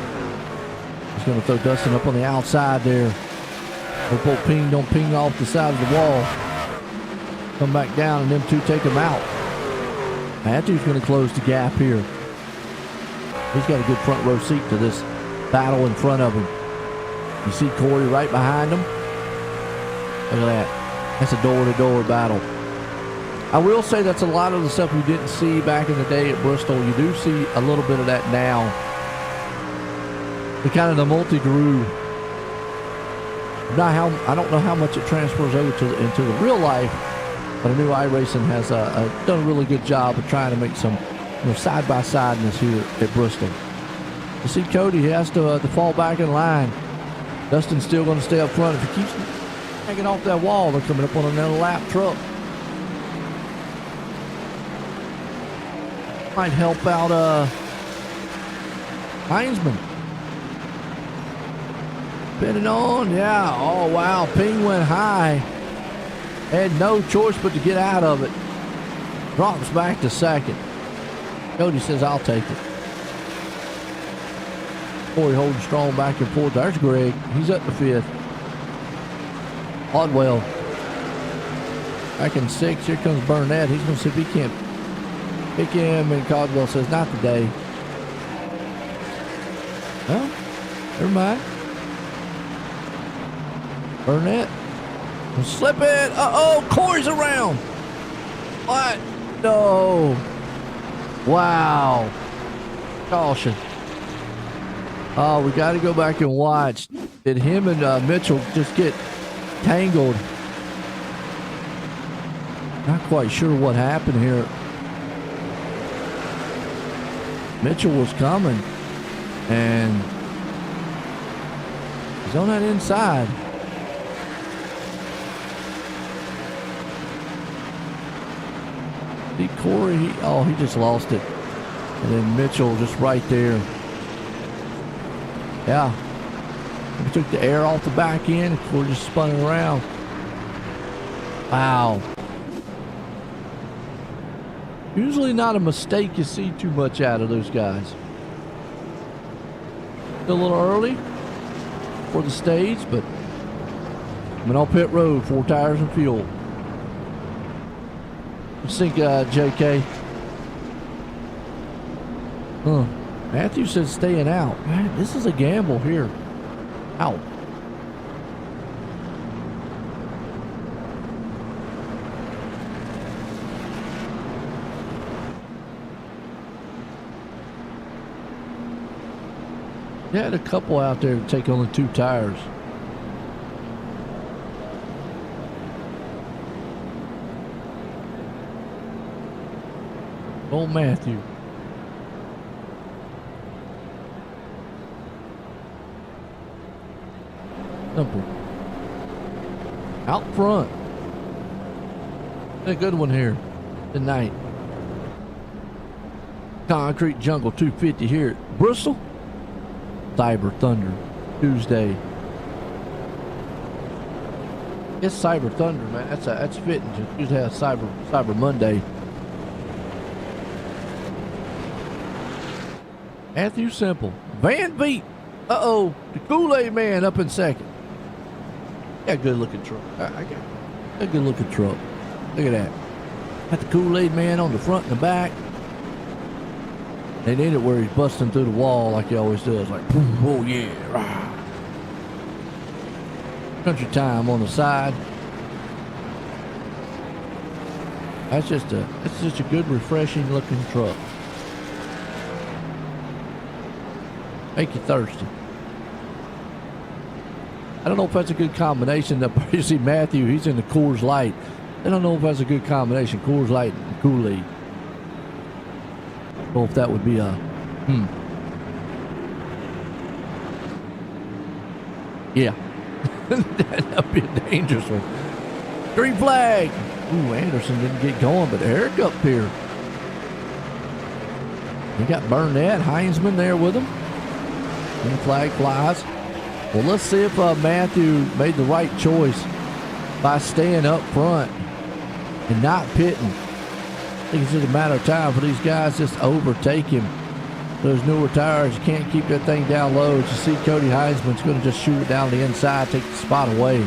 He's going to throw Dustin up on the outside there. Hope Ping don't ping off the side of the wall. Come back down and them two take him out. Matthew's going to close the gap here. He's got a good front row seat to this battle in front of him. You see Corey right behind him. Look at that. That's a door-to-door battle. I will say that's a lot of the stuff we didn't see back in the day at Bristol. You do see a little bit of that now. The kind of the multi-groove. I don't know how much it transfers over into the real life, but I knew iRacing has done a really good job of trying to make some side-by-sideness here at Bristol. You see Cody, he has to fall back in line. Dustin's still going to stay up front. If he keeps hanging off that wall, they're coming up on another lap truck. Might help out Heinzman. Spinning on, yeah. Oh, wow. Ping went high. Had no choice but to get out of it. Drops back to second. Cody says, I'll take it. Corey holding strong back and forth. There's Greg. He's up to fifth. Hardwell back in sixth. Here comes Burnett. He's going to see if he can't pick him. And Caldwell says, not today. Well, never mind. Burnett will slip it. Uh-oh, Corey's around. What? No. Wow. Caution. Oh, we got to go back and watch. Did him and Mitchell just get tangled? Not quite sure what happened here. Mitchell was coming, and he's on that inside. See Corey, he just lost it. And then Mitchell just right there. Yeah. He took the air off the back end. Corey just spun it around. Wow. Usually not a mistake you see too much out of those guys. Still a little early for the stage, but coming off pit road, 4 tires and fuel. Sync JK. Matthew says staying out. Man, this is a gamble here. Out. They had a couple out there to take only 2 tires. Old Matthew. Simple. Out front. A good one here tonight. Concrete Jungle 250 here at Bristol. Cyberr Thunder Tuesday. It's Cyberr Thunder, man. That's fitting. Just usually have Cyber Monday. Matthew Simple. Van Veet. Uh-oh. The Kool-Aid man up in second. Got a good looking truck. I got a good looking truck. Look at that. Got the Kool-Aid man on the front and the back. They need it where he's busting through the wall like he always does. Like, oh yeah. Rah. Country Time on the side. That's just a good, refreshing looking truck. Make you thirsty. I don't know if that's a good combination. You see Matthew, he's in the Coors Light. I don't know if that's a good combination, Coors Light and Kool-Aid. I don't know if that would be a, Yeah. That'd be a dangerous one. Green flag. Ooh, Anderson didn't get going, but Eric up here. He got Burnett, Heinzman there with him. Green flag flies. Well, let's see if Matthew made the right choice by staying up front and not pitting. I think it's just a matter of time for these guys just to overtake him. Those newer tires, you can't keep that thing down low. As you see, Cody Heinzman's going to just shoot it down the inside, take the spot away.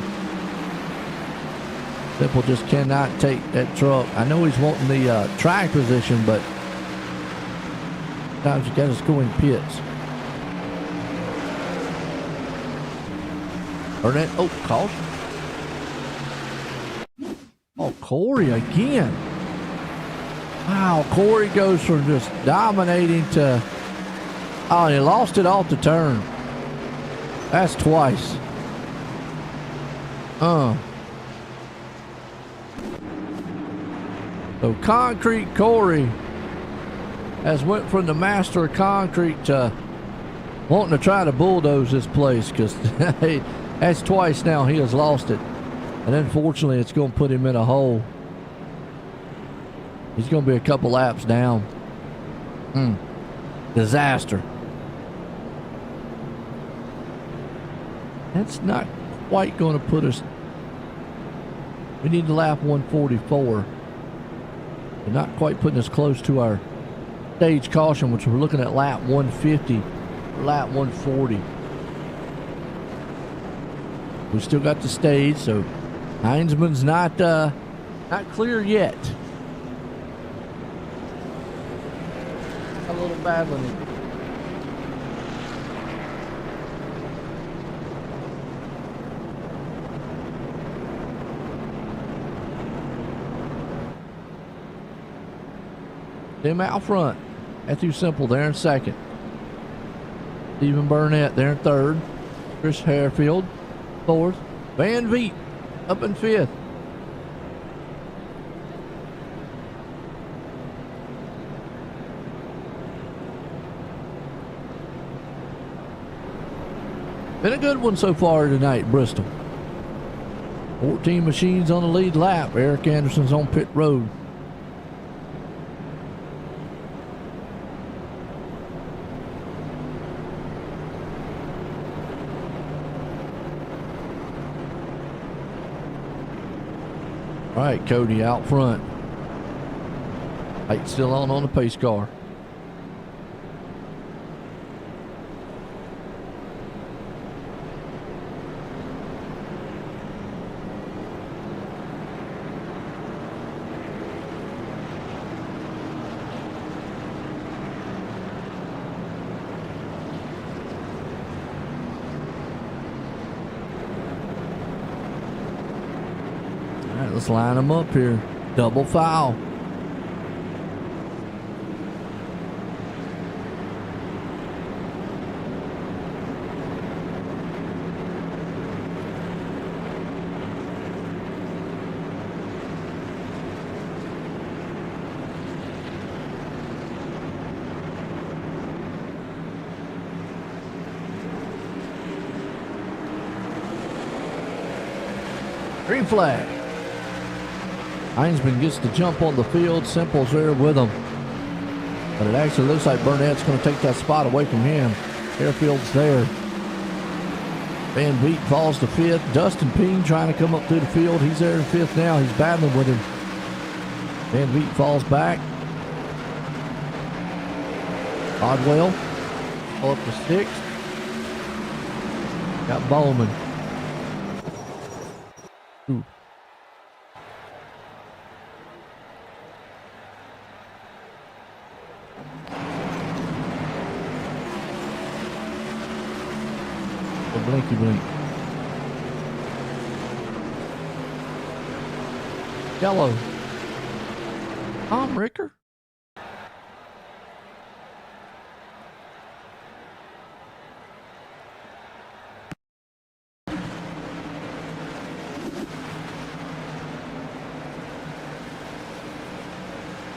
Simple just cannot take that truck. I know he's wanting the track position, but sometimes you got to just go in pits. Burnett, oh, caution. Oh, Corey again. Wow, Corey goes from just dominating to, oh, he lost it off the turn. That's twice. So Concrete Corey has went from the master of concrete to wanting to try to bulldoze this place, because that's twice now he has lost it. And unfortunately, it's going to put him in a hole. He's going to be a couple laps down. Disaster. That's not quite going to put us. We need to lap 144. But not quite putting us close to our stage caution, which we're looking at lap 150 or lap 140. We still got the stage, so Heinzman's not clear yet. A little battling. Them out front. Matthew Simple there in second. Stephen Burnett there in third. Chris Harefield fourth. Van Veet up in fifth. Been a good one so far tonight, Bristol. 14 machines on the lead lap. Eric Anderson's on pit road. All right, Cody out front. Light still on the pace car. Let's line them up here. Double foul. Green flag. Heinzman gets the jump on the field. Simple's there with him. But it actually looks like Burnett's going to take that spot away from him. Airfield's there. Van Veet falls to fifth. Dustin Peen trying to come up through the field. He's there in fifth now. He's battling with him. Van Veet falls back. Odwell up to sixth. Got Bowman. Ooh. Blinky blink. Yellow. Tom Ricker.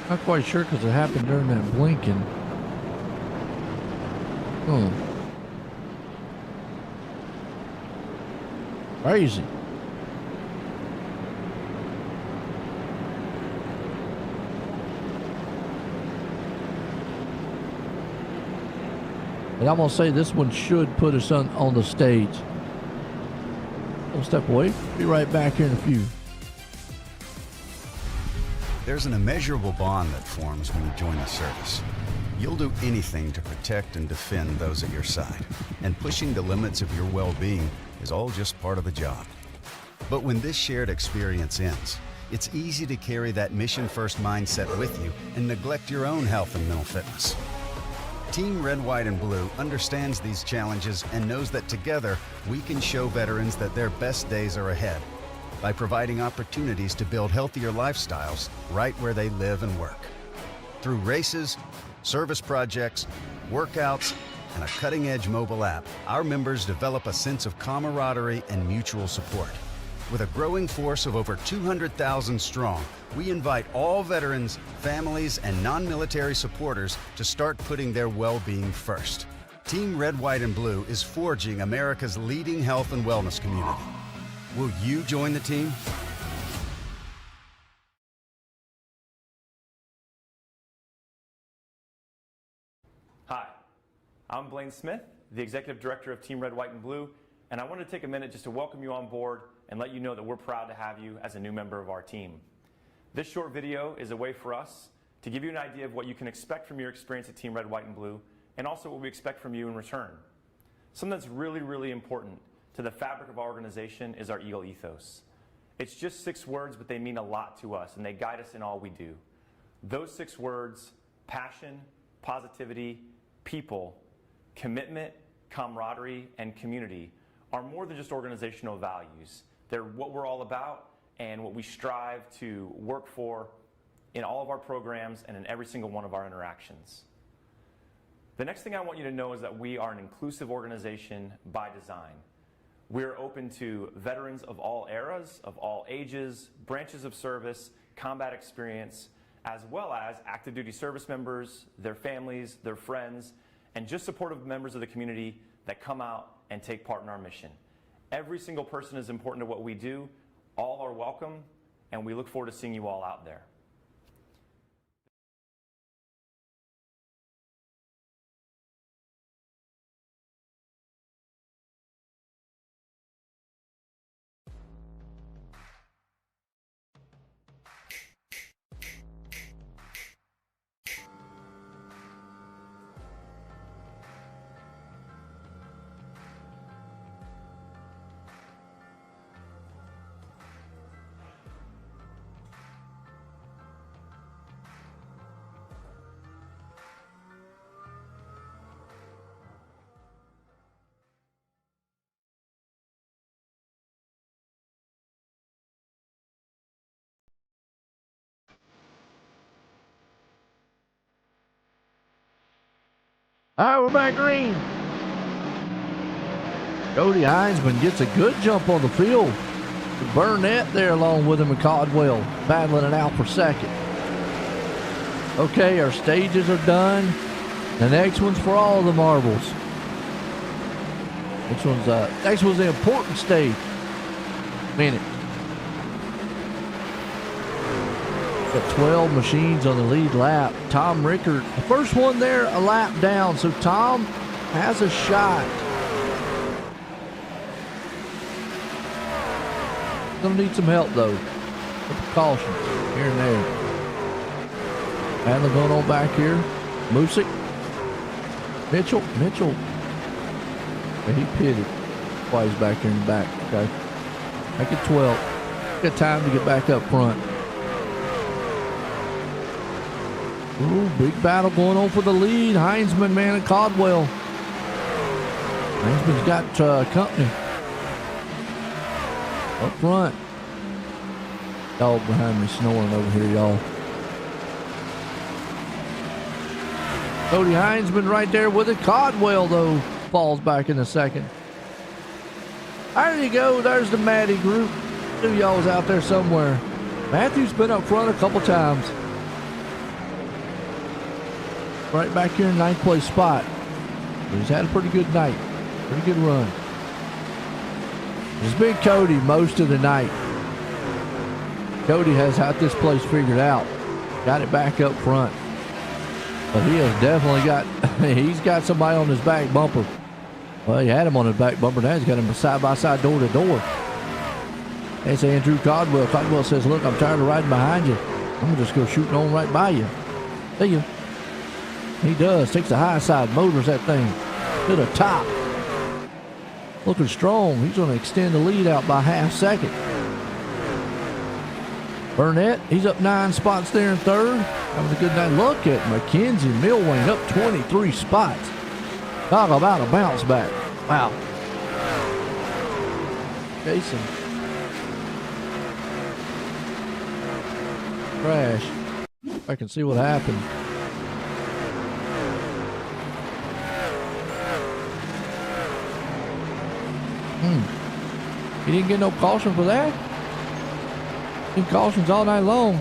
Not quite sure because it happened during that blinking. Crazy. And I'm going to say this one should put us on the stage. We'll step away. Be right back here in a few. There's an immeasurable bond that forms when you join the service. You'll do anything to protect and defend those at your side, and pushing the limits of your well-being is all just part of the job. But when this shared experience ends, it's easy to carry that mission-first mindset with you and neglect your own health and mental fitness. Team Red, White, and Blue understands these challenges and knows that together we can show veterans that their best days are ahead by providing opportunities to build healthier lifestyles right where they live and work. Through races, service projects, workouts, and a cutting-edge mobile app, our members develop a sense of camaraderie and mutual support. With a growing force of over 200,000 strong, we invite all veterans, families, and non-military supporters to start putting their well-being first. Team Red, White, and Blue is forging America's leading health and wellness community. Will you join the team? Hi, I'm Blaine Smith, the Executive Director of Team Red, White, and Blue, and I want to take a minute just to welcome you on board and let you know that we're proud to have you as a new member of our team. This short video is a way for us to give you an idea of what you can expect from your experience at Team Red, White, and Blue, and also what we expect from you in return. Something that's really, really important to the fabric of our organization is our Eagle ethos. It's just 6 words, but they mean a lot to us, and they guide us in all we do. Those 6 words: passion, positivity, people, commitment, camaraderie, and community are more than just organizational values. They're what we're all about and what we strive to work for in all of our programs and in every single one of our interactions. The next thing I want you to know is that we are an inclusive organization by design. We're open to veterans of all eras, of all ages, branches of service, combat experience, as well as active duty service members, their families, their friends, and just supportive members of the community that come out and take part in our mission. Every single person is important to what we do. All are welcome, and we look forward to seeing you all out there. All right, we're back green. Cody Heinzman gets a good jump on the field. Burnett there along with him and Caldwell battling it out for second. Okay, our stages are done. The next one's for all the marbles. Next one's the important stage. Minute. Got 12 machines on the lead lap. Tom Rickard, the first one there, a lap down. So Tom has a shot. Gonna need some help though. Some caution here and there. Handler going on back here. Music. Mitchell. Yeah, he pitted. Why he's back here in the back. Okay. Back at 12. Got time to get back up front. Ooh, big battle going on for the lead. Heinzman, man, and Caldwell. Heinzman's got company. Up front. Dog behind me snoring over here, y'all. Cody Heinzman right there with it. Caldwell, though, falls back in a second. There you go. There's the Matty group. Two y'all's out there somewhere. Matthew's been up front a couple times. Right back here in 9th place spot. He's had a pretty good night. Pretty good run. It's been Cody most of the night. Cody has had this place figured out. Got it back up front. But he has definitely got, he's got somebody on his back bumper. Well, he had him on his back bumper. Now he's got him side by side, door to door. That's Andrew Caldwell. Caldwell says, look, I'm tired of riding behind you. I'm going to just go shooting on right by you. See you. He does. Takes the high side, motors that thing to the top. Looking strong. He's going to extend the lead out by half second. Burnett, he's up 9 spots there in 3rd. Having a good night. Look at McKenzie Milwain up 23 spots. Talk about a bounce back. Wow. Jason. Crash. I can see what happened. He didn't get no caution for that. He cautions all night long.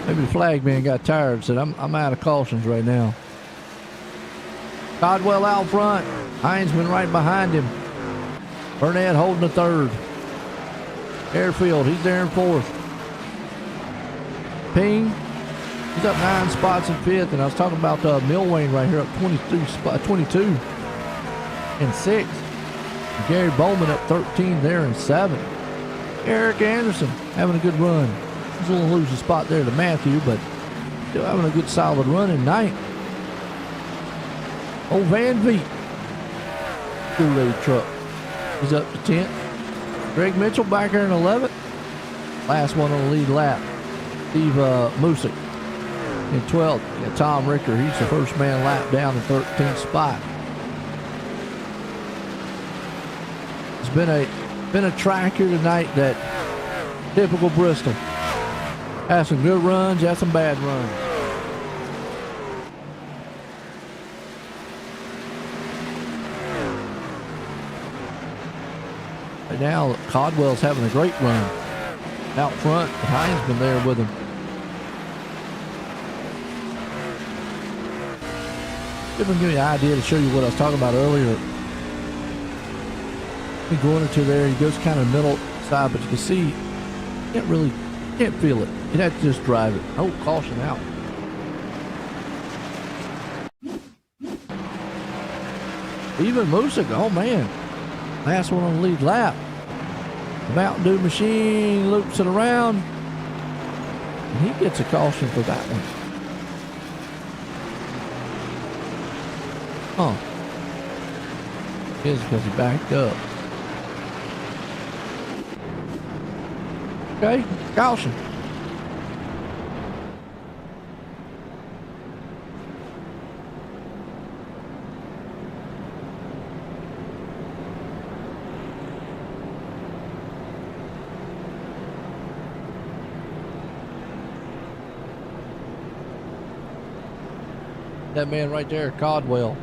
Maybe the flag man got tired and said, I'm out of cautions right now. Codwell out front. Heinzman right behind him. Burnett holding the third. Airfield, he's there in fourth. Ping, he's up 9 spots in fifth. And I was talking about Milwain right here up 22 in sixth. And Gary Bowman up 13 there in seventh. Eric Anderson having a good run. He's going to lose a spot there to Matthew, but still having a good solid run in ninth. Old Van Veet, two-road truck, is up to 10th. Greg Mitchell back here in 11th. Last one on the lead lap, Steve Musick in 12th. Yeah, Tom Ricker, he's the first man lap down in 13th spot. It's been a track here tonight that typical Bristol. Had some good runs, had some bad runs. Right now, Codwell's having a great run. Out front, Hines been there with him. Give me an idea to show you what I was talking about earlier. He going into there, he goes kind of middle side, but you can see, can't feel it. You'd have to just drive it. Oh, caution out. Even Musick, oh man. Last one on the lead lap. The Mountain Dew machine loops it around. And he gets a caution for that one. Huh. It is because he backed up. Okay, caution. That man right there, Codwell.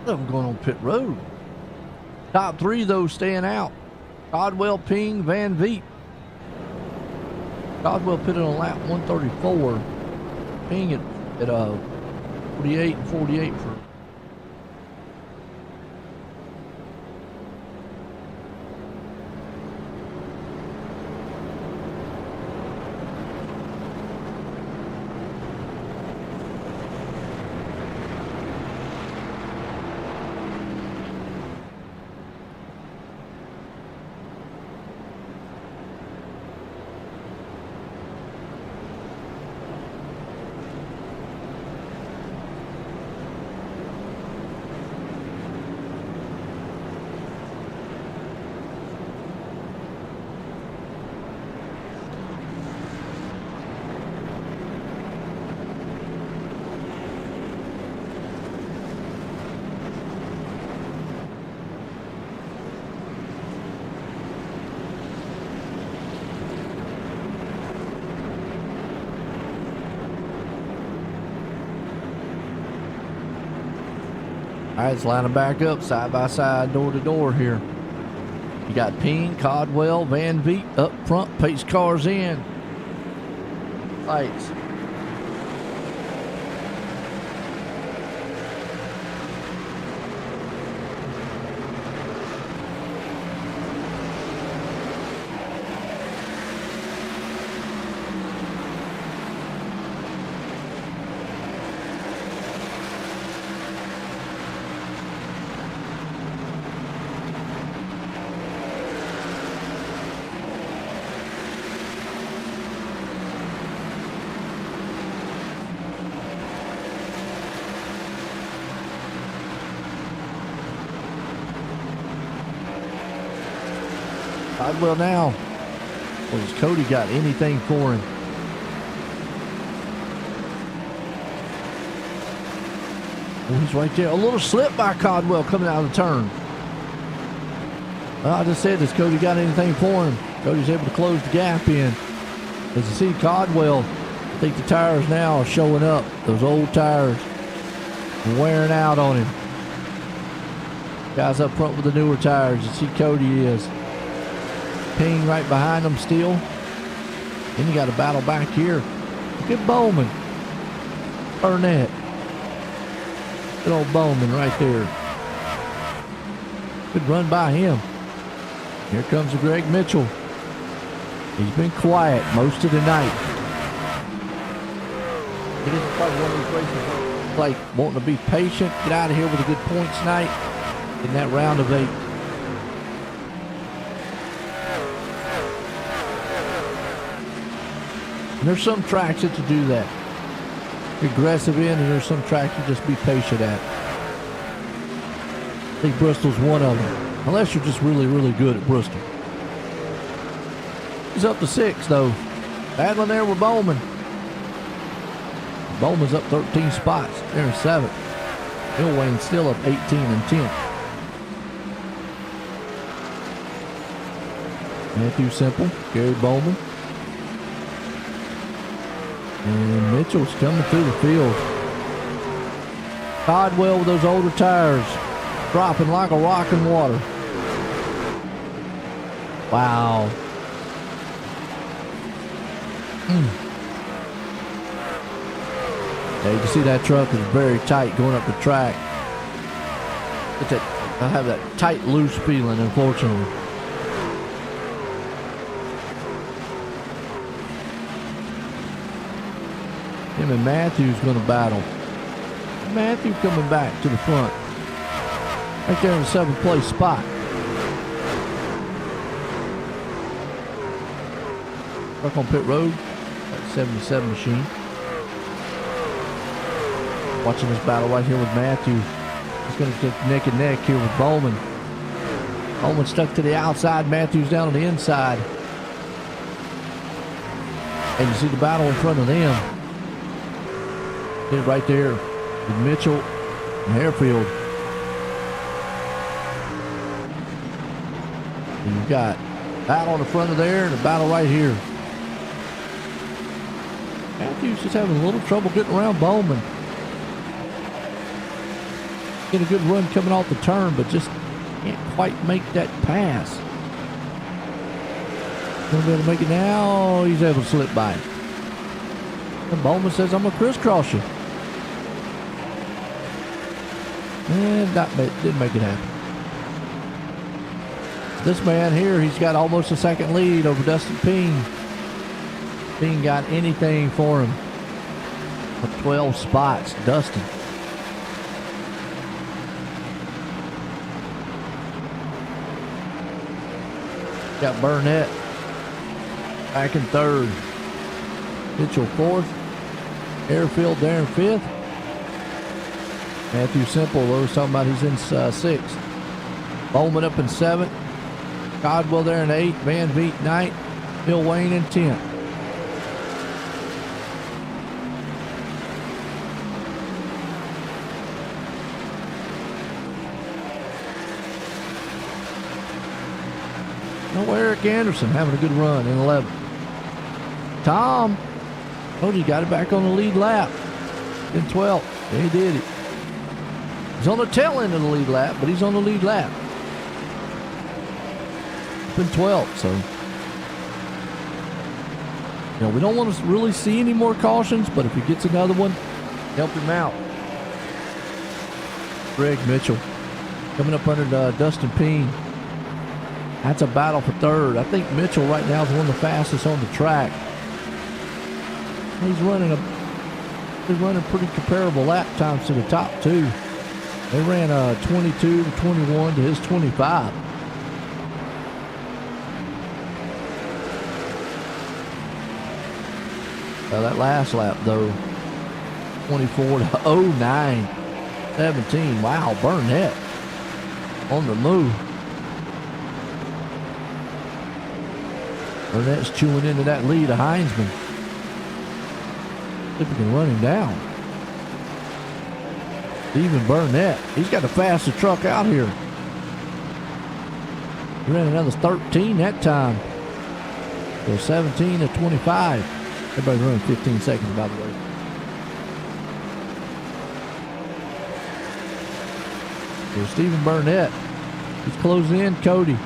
Them going on pit road. Top three, though, staying out. Codwell, Ping, Van Veet. Codwell pitted on lap 134. Ping at 48 and 48 for. All right, it's lining back up side by side, door to door here. You got Ping, Codwell, Van Veet up front, pace cars in. Lights. Codwell now. Well, has Cody got anything for him? Oh, he's right there. A little slip by Codwell coming out of the turn. Well, I just said, has Cody got anything for him? Cody's able to close the gap in. As you see, Codwell, I think the tires now are showing up. Those old tires wearing out on him. Guys up front with the newer tires. You see Cody is. Ping right behind him still. Then you got a battle back here. Look at Bowman. Burnett. Good old Bowman right there. Good run by him. Here comes the Greg Mitchell. He's been quiet most of the night. It isn't quite one of these races like wanting to be patient, get out of here with a good points night in that round of 8. And there's some tracks that you do that. You're aggressive in, and there's some tracks you just be patient at. I think Bristol's one of them. Unless you're just really, really good at Bristol. He's up to 6, though. Battling there with Bowman. Bowman's up 13 spots. They're in 7th. Bill Wayne's still up 18 and 10th. Matthew Simple, Gary Bowman. And Mitchell's coming through the field. Codwell with those older tires. Dropping like a rock in water. Wow. Yeah, you can see that truck is very tight going up the track. It's that, I have that tight, loose feeling, unfortunately. Him and Matthew's going to battle. Matthew coming back to the front. Right there in the 7th place spot. Truck on pit road. That 77 machine. Watching this battle right here with Matthew. He's going to get neck and neck here with Bowman. Bowman stuck to the outside. Matthews down on the inside. And you see the battle in front of them. Hit right there with Mitchell and Harefield. And you've got battle in the front of there and a battle right here. Matthews just having a little trouble getting around Bowman. Get a good run coming off the turn, but just can't quite make that pass. Gonna be able to make it now. He's able to slip by him. And Bowman says, I'm gonna crisscross you. And didn't make it happen. This man here, he's got almost a second lead over Dustin Ping. Ping got anything for him. For 12 spots, Dustin. Got Burnett back in 3rd. Mitchell 4th. Airfield there in 5th. Matthew Simple, I was talking about, he's in 6th. Bowman up in 7th. Codwell there in 8th. Van Vliet 9th. Bill Wayne in 10th. No, Eric Anderson having a good run in 11th. Tom, he got it back on the lead lap in 12th. Yeah, he did it. He's on the tail end of the lead lap, but he's on the lead lap. Up in 12th, so. We don't want to really see any more cautions, but if he gets another one, help him out. Greg Mitchell coming up under Dustin Ping. That's a battle for 3rd. I think Mitchell right now is one of the fastest on the track. He's running pretty comparable lap times to the top 2. They ran 22 to 21 to his 25. That last lap though, 24 to 09, 17. Wow, Burnett on the move. Burnett's chewing into that lead of Heinzman. See if we can run him down. Stephen Burnett, he's got the fastest truck out here. He ran another 13 that time. So 17 to 25. Everybody's running 15 seconds, by the way. So Stephen Burnett, he's closing in Cody.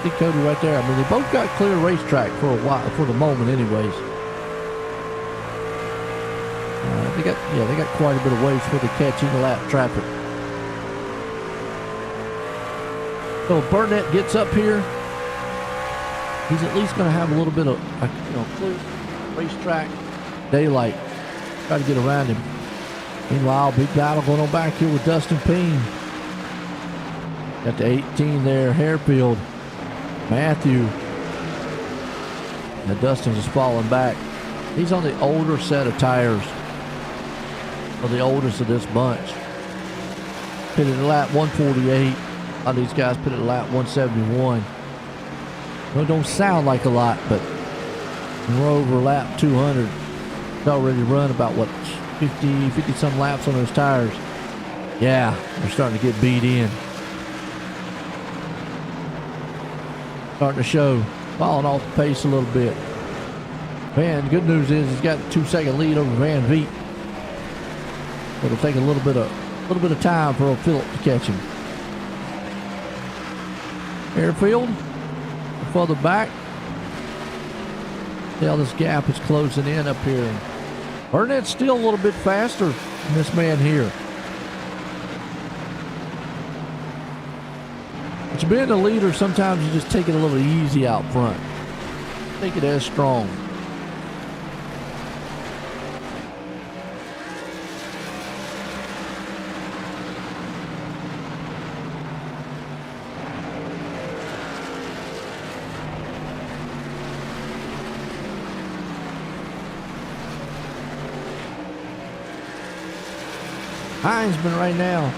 See Cody right there. I mean, they both got clear racetrack for a while, for the moment, anyways. They got quite a bit of ways before they catch in the lap traffic. So if Burnett gets up here, he's at least going to have a little bit of clear racetrack daylight. Try to get around him. Meanwhile, big battle going on back here with Dustin Payne. Got the 18 there, Harefield. Matthew. Now Dustin's just falling back. He's on the older set of tires. Or the oldest of this bunch. Pitted at lap 148. A lot of these guys pitted at lap 171. Well, it don't sound like a lot, but when we're over lap 200, it's already run about, 50 some laps on those tires. Yeah, they're starting to get beat in. Starting to show, falling off the pace a little bit. Man, good news is he's got a 2-second lead over Van Veet. It'll take a little bit of time for Phillip to catch him. Airfield, further back. See how this gap is closing in up here. Burnett's still a little bit faster than this man here. But being a leader, sometimes you just take it a little easy out front. Take it as strong. Heinzman right now.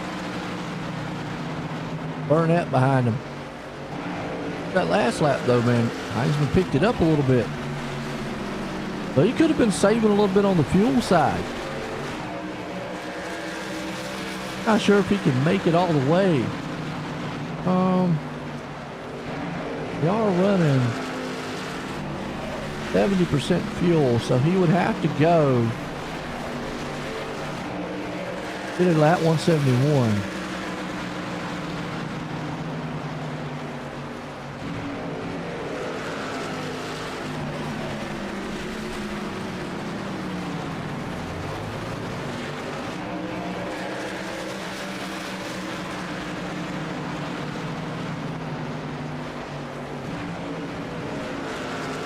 Burnett behind him. That last lap though, man, Heinzman picked it up a little bit. But he could have been saving a little bit on the fuel side. Not sure if he can make it all the way. They are running 70% fuel, so he would have to go. Did it lap 171.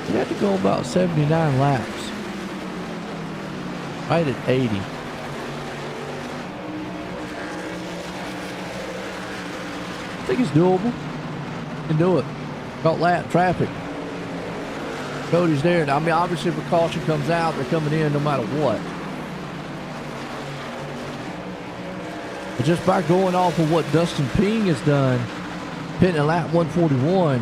You have to go about 79 laps. Right at 80. I think it's doable. Can do it. Got lap traffic. Cody's there. I mean, obviously, if a caution comes out, they're coming in no matter what. But just by going off of what Dustin Ping has done, hitting a lap 141,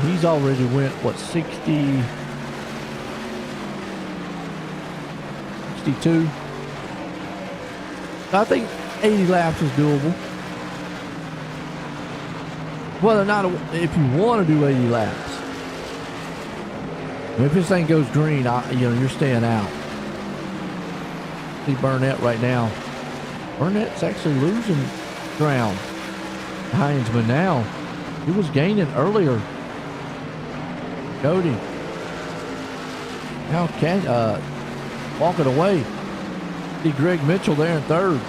he's already went, 60, 62. I think 80 laps is doable. Whether or not, if you want to do 80 laps. If this thing goes green, you're staying out. See Burnett right now. Burnett's actually losing ground. Heinzman now. He was gaining earlier. Cody. Now walking away. See Greg Mitchell there in third.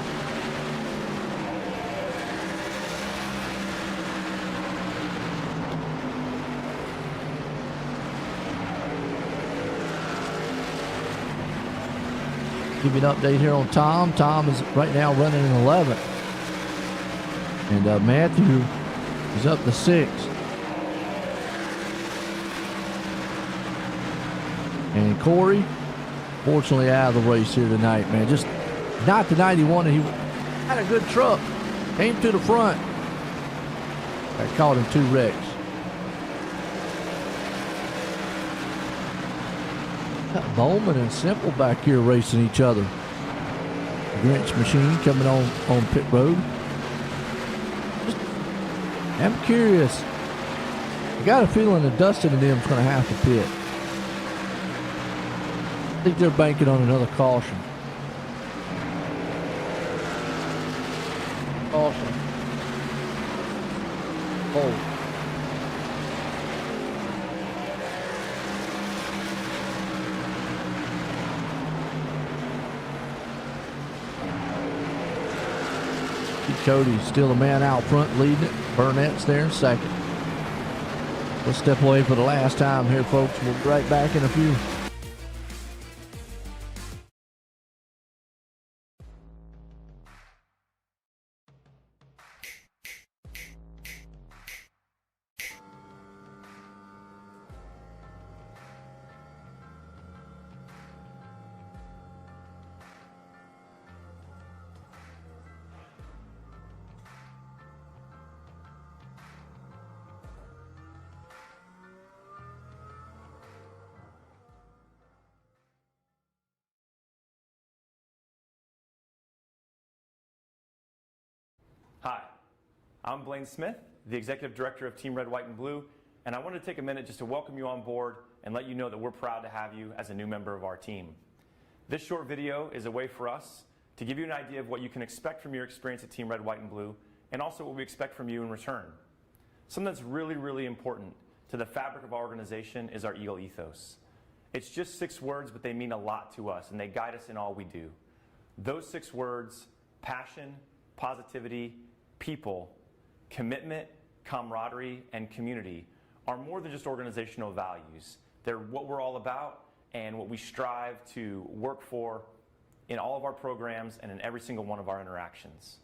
Give you an update here on Tom. Tom is right now running in 11th. And Matthew is up to 6th. And Corey, fortunately out of the race here tonight, man. Just not the 91. He had a good truck. Came to the front. Got caught in 2 wrecks. Got Bowman and Simple back here racing each other. Grinch machine coming on pit road. I'm curious. I got a feeling that Dustin and them's going to have to pit. I think they're banking on another caution. Caution. Oh. Cody's still a man out front leading it. Burnett's there in second. We'll step away for the last time here, folks. We'll be right back in a few. Hi, I'm Blaine Smith, the Executive Director of Team Red, White, and Blue, and I wanted to take a minute just to welcome you on board and let you know that we're proud to have you as a new member of our team. This short video is a way for us to give you an idea of what you can expect from your experience at Team Red, White, and Blue, and also what we expect from you in return. Something that's really, really important to the fabric of our organization is our Eagle ethos. It's just 6 words, but they mean a lot to us, and they guide us in all we do. Those 6 words: passion, positivity, people, commitment, camaraderie, and community are more than just organizational values. They're what we're all about and what we strive to work for in all of our programs and in every single one of our interactions.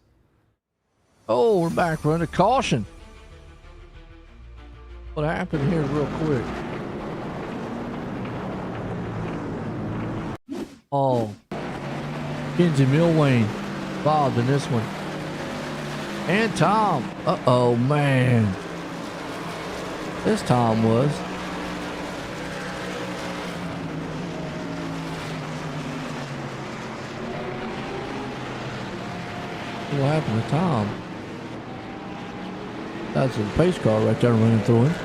Oh, we're back. We're under caution. What happened here real quick? Oh, Kenzie Milwane involved in this one. And Tom. Uh-oh, man. This Tom was. What happened to Tom? That's a pace car right there running through him.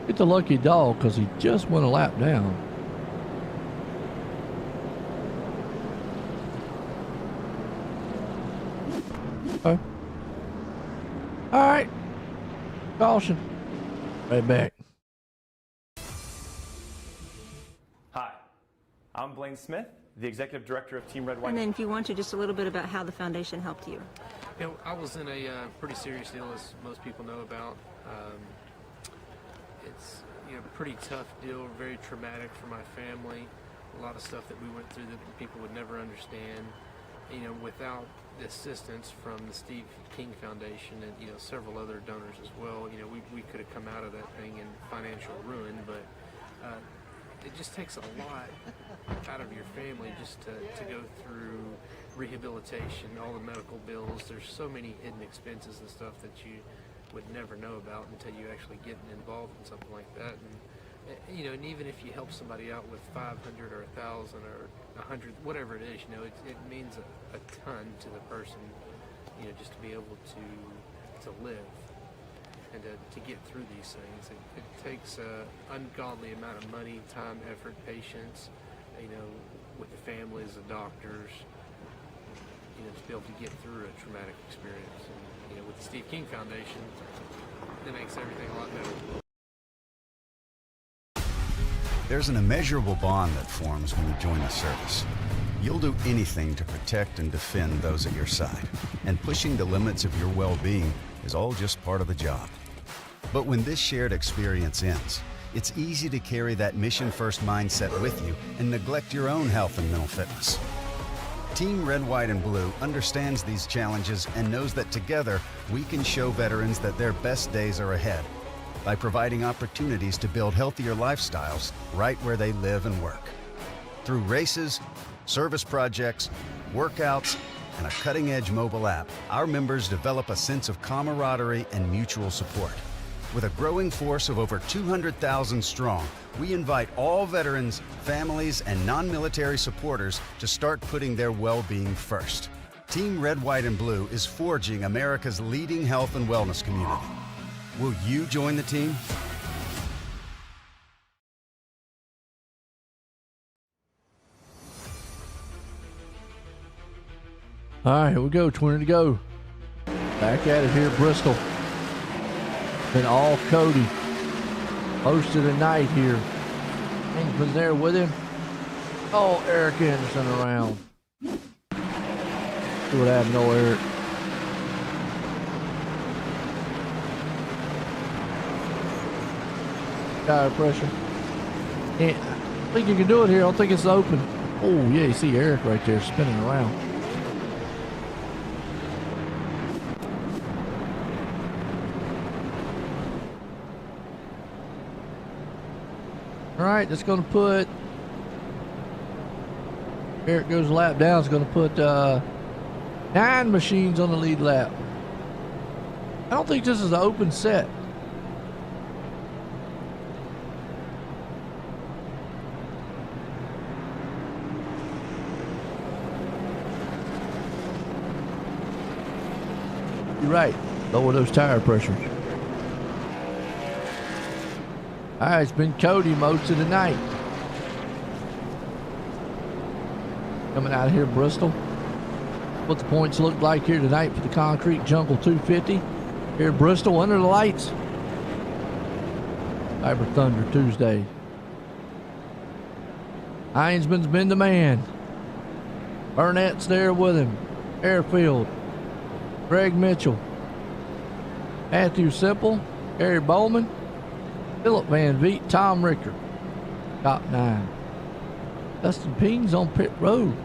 It's a lucky dog because he just went a lap down. Okay. All right. Caution. Right back. Hi, I'm Blaine Smith, the Executive Director of Team Red, White. And then if you want to, just a little bit about how the foundation helped you. You know, I was in a pretty serious deal, as most people know about. It's pretty tough deal, very traumatic for my family. A lot of stuff that we went through that people would never understand. Without the assistance from the Steve King Foundation and several other donors as well, we could have come out of that thing in financial ruin. But it just takes a lot out of your family just to go through rehabilitation, all the medical bills. There's so many hidden expenses and stuff that you would never know about until you actually get involved in something like that. And and even if you help somebody out with 500 or 1,000 or 100, whatever it is, it means a ton to the person, just to be able to live and to get through these things. It takes an ungodly amount of money, time, effort, patience, with the families, the doctors, to be able to get through a traumatic experience. And, with the Steve King Foundation, that makes everything a lot better. There's an immeasurable bond that forms when you join the service. You'll do anything to protect and defend those at your side, and pushing the limits of your well-being is all just part of the job. But when this shared experience ends, it's easy to carry that mission-first mindset with you and neglect your own health and mental fitness. Team Red, White, and Blue understands these challenges and knows that together we can show veterans that their best days are ahead by providing opportunities to build healthier lifestyles right where they live and work. Through races, service projects, workouts, and a cutting-edge mobile app, our members develop a sense of camaraderie and mutual support. With a growing force of over 200,000 strong, we invite all veterans, families, and non-military supporters to start putting their well-being first. Team Red, White, and Blue is forging America's leading health and wellness community. Will you join the team? All right, here we go. 20 to go. Back at it here, Bristol. Been all Cody. Most of the night here. Hansman's there with him. Oh, Eric Anderson around. See what happened, old Eric. Tire pressure. Yeah, I think you can do it here. I don't think it's open. Oh, yeah, you see Eric right there spinning around. All right, that's going to put, Eric goes a lap down. It's going to put 9 machines on the lead lap. I don't think this is an open set. You're right. Lower those tire pressures. All right, it's been Cody most of the night. Coming out of here, Bristol. What the points look like here tonight for the Concrete Jungle 250. Here at Bristol, under the lights. Cyberr Thunder Tuesday. Heinzman's been the man. Burnett's there with him. Airfield. Greg Mitchell. Matthew Simple. Gary Bowman. Philip Van Veet, Tom Ricker, top 9. Dustin Ping's on pit road.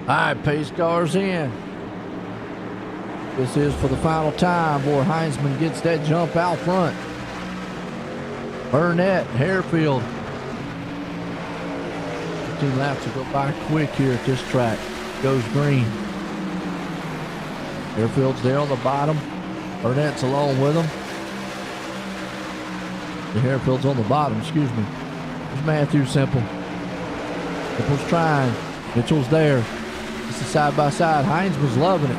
All right, pace cars in. This is for the final time. Boy, Heinzman gets that jump out front. Burnett, Harefield. 15 laps to go by quick here at this track. Goes green. Hairfield's there on the bottom. Burnett's along with him. The Hairfield's on the bottom, excuse me. There's Matthew Simple. Simple's trying. Mitchell's there. This is side by side. Hines was loving it.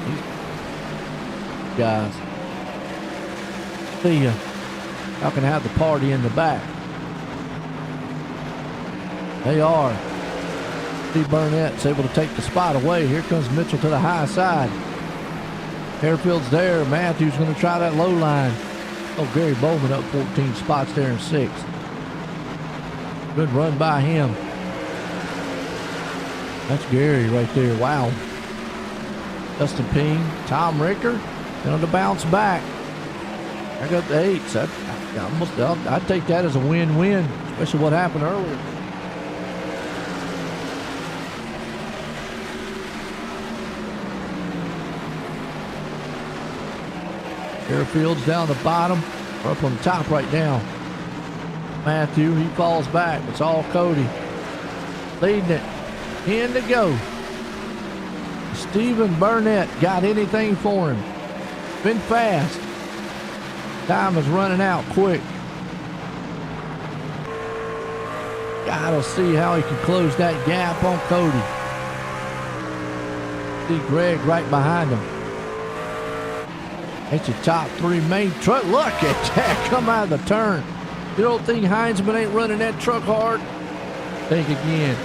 Guys. See ya. Y'all can have the party in the back. They are. Steve Burnett's able to take the spot away. Here comes Mitchell to the high side. Hairfield's there. Matthews going to try that low line. Oh, Gary Bowman up 14 spots there in 6th. Good run by him. That's Gary right there. Wow. Dustin Ping, Tom Ricker, and on the bounce back. I got the 8s. I'd take that as a win-win, especially what happened earlier. Airfield's down the bottom. We're up on the top right now. Matthew, he falls back. It's all Cody. Leading it. In to go. Stephen Burnett got anything for him. Been fast. Time is running out quick. Gotta see how he can close that gap on Cody. See Greg right behind him. It's your top three main truck. Look at that. Come out of the turn. You don't think Heinzman ain't running that truck hard? Think again.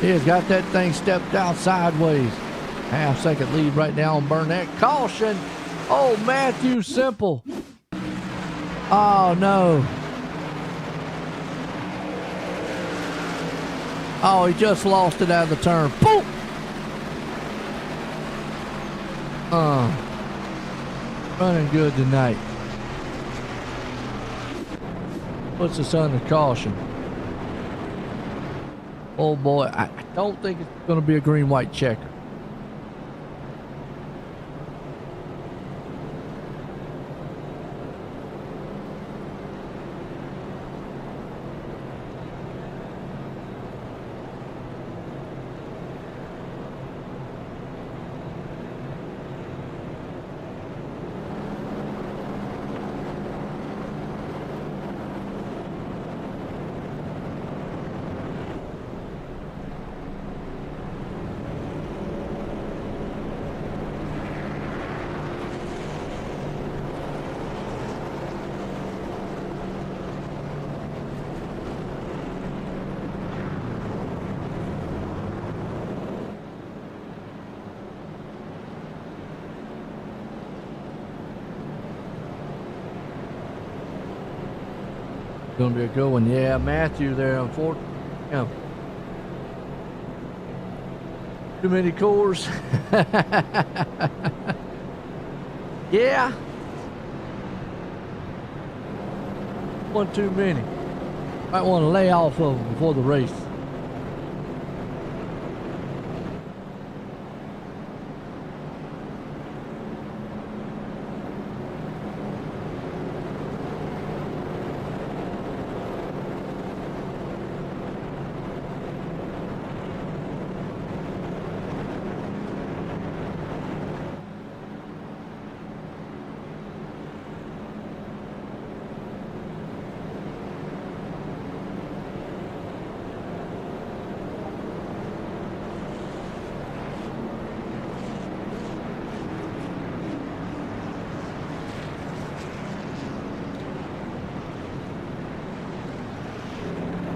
He has got that thing stepped out sideways. Half-second lead right now on Burnett. Caution. Oh, Matthew Simple. Oh, no. Oh, he just lost it out of the turn. Boom. Running good tonight. Puts us under caution. Oh boy, I don't think it's going to be a green-white checker. Gonna be a good one. Yeah, Matthew there on fourth. Yeah. Too many cores. Yeah. One too many. Might want to lay off of them before the race.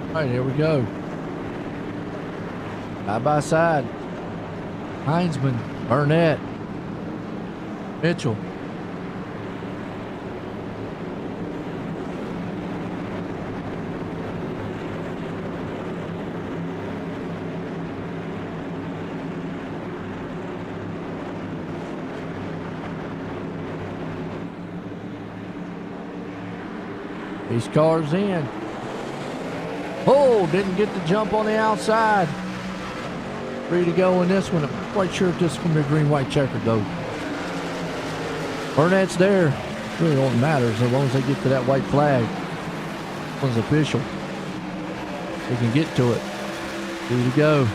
All right, here we go. Side by side. Heinzman, Burnett, Mitchell. These cars in. Oh, didn't get the jump on the outside. Free to go in this one. I'm not quite sure if this is going to be a green-white checker, though. Burnett's there. Really all that matters as long as they get to that white flag. This one's official. They can get to it. Free to go.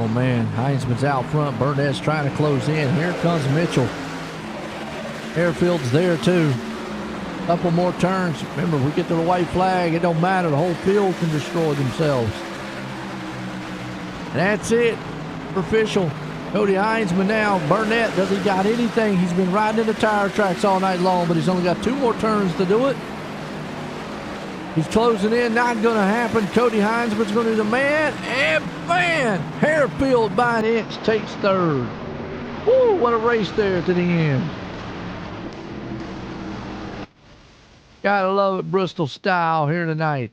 Oh, man. Heinzman's out front. Burnett's trying to close in. Here comes Mitchell. Airfield's there, too. Couple more turns. Remember, we get to the white flag, it don't matter. The whole field can destroy themselves. And that's it. Official. Cody Heinzman now. Burnett, does he got anything? He's been riding in the tire tracks all night long, but he's only got 2 more turns to do it. He's closing in. Not going to happen. Cody Heinzman's going to be the man. And man, Hairfield by an inch takes third. Woo, what a race there to the end. Gotta love it, Bristol style here tonight.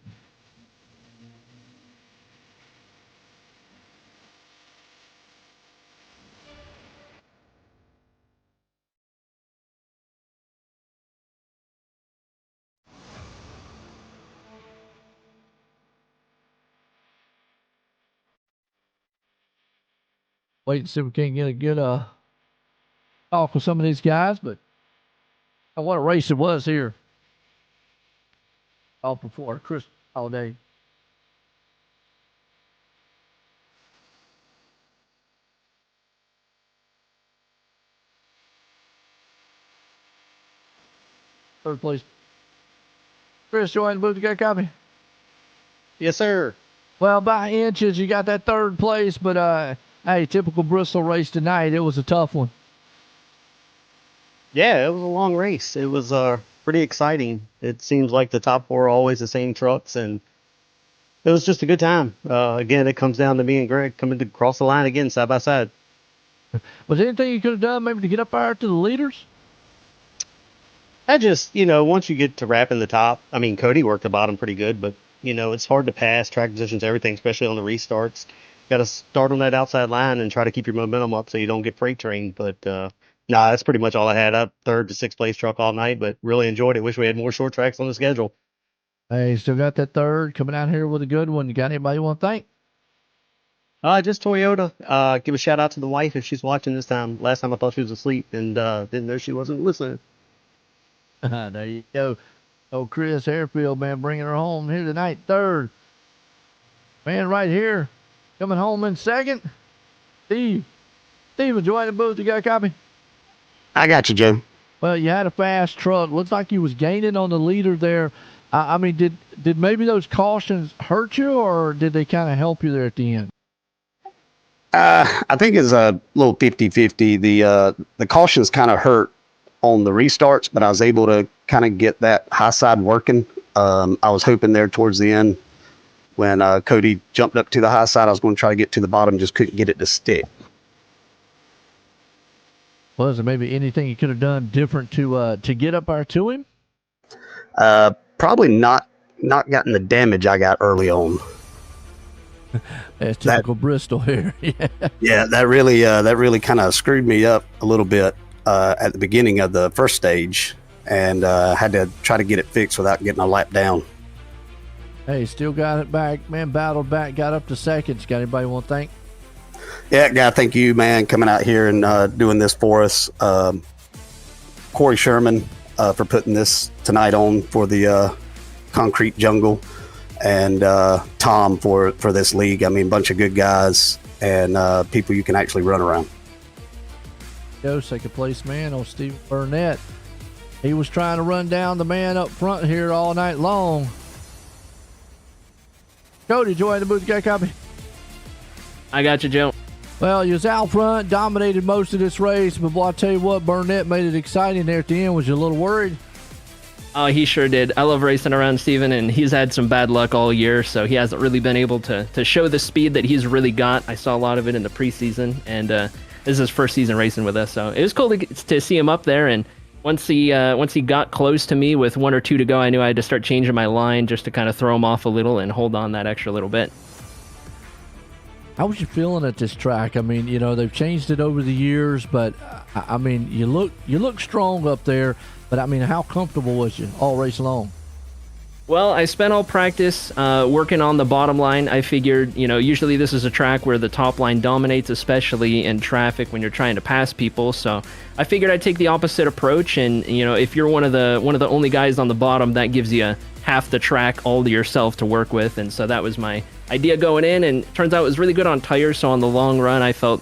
Wait and see if we can't get a good talk with some of these guys, but what a race it was here. All before Christmas holiday. Third place. Chris, join the booth. You got a copy? Yes, sir. Well, by inches, you got that third place, but hey, typical Bristol race tonight. It was a tough one. Yeah, it was a long race. It was pretty exciting. It seems like the top four are always the same trucks, and it was just a good time. Again, it comes down to me and Greg coming to cross the line again side by side. Was there anything you could have done maybe to get up there to the leaders? I just, once you get to wrapping the top, I mean, Cody worked the bottom pretty good, but, it's hard to pass, track positions, everything, especially on the restarts. Got to start on that outside line and try to keep your momentum up so you don't get freight trained. But, that's pretty much all I had. Up third to sixth place truck all night, but really enjoyed it. Wish we had more short tracks on the schedule. Hey, still got that third coming out here with a good one. You got anybody you want to thank? Just Toyota. Give a shout out to the wife if she's watching this time. Last time I thought she was asleep and didn't know she wasn't listening. There you go. Oh, Chris Harefield, man, bringing her home here tonight. Third. Man, right here. Coming home in second. Steve, enjoy the booth. You got a copy? I got you, Joe. Well, you had a fast truck. Looks like you was gaining on the leader there. I mean, did maybe those cautions hurt you, or did they kind of help you there at the end? I think it's a little 50-50. The cautions kind of hurt on the restarts, but I was able to kind of get that high side working. I was hoping there towards the end when Cody jumped up to the high side, I was going to try to get to the bottom, just couldn't get it to stick. Was there maybe anything you could have done different to get up there to him? Probably not gotten the damage I got early on. That's typical Bristol here. Yeah, that really kind of screwed me up a little bit at the beginning of the first stage, and had to try to get it fixed without getting a lap down. Hey, still got it back, man. Battled back, got up to seconds. Got anybody want to thank? Yeah, guy, thank you, man, coming out here and doing this for us. Corey Sherman for putting this tonight on for the Concrete Jungle, and Tom for this league. I mean, a bunch of good guys and people you can actually run around. Go second place, man, on Steve Burnett. He was trying to run down the man up front here all night long. Cody, join the booth. You got a copy? I got you, Joe. Well, you was out front, dominated most of this race, but boy, I tell you what, Burnett made it exciting there at the end. Was you a little worried? Oh, he sure did. I love racing around Steven, and he's had some bad luck all year, so he hasn't really been able to show the speed that he's really got. I saw a lot of it in the preseason, and this is his first season racing with us, so it was cool to see him up there. And once he got close to me with 1 or 2 to go, I knew I had to start changing my line just to kind of throw him off a little and hold on that extra little bit. How was you feeling at this track? I mean, they've changed it over the years, but I mean, you look strong up there. But I mean, how comfortable was you all race long? Well, I spent all practice working on the bottom line. I figured, usually this is a track where the top line dominates, especially in traffic when you're trying to pass people. So I figured I'd take the opposite approach. And if you're one of the only guys on the bottom, that gives you half the track all to yourself to work with. And so that was my idea going in. And it turns out it was really good on tires. So on the long run, I felt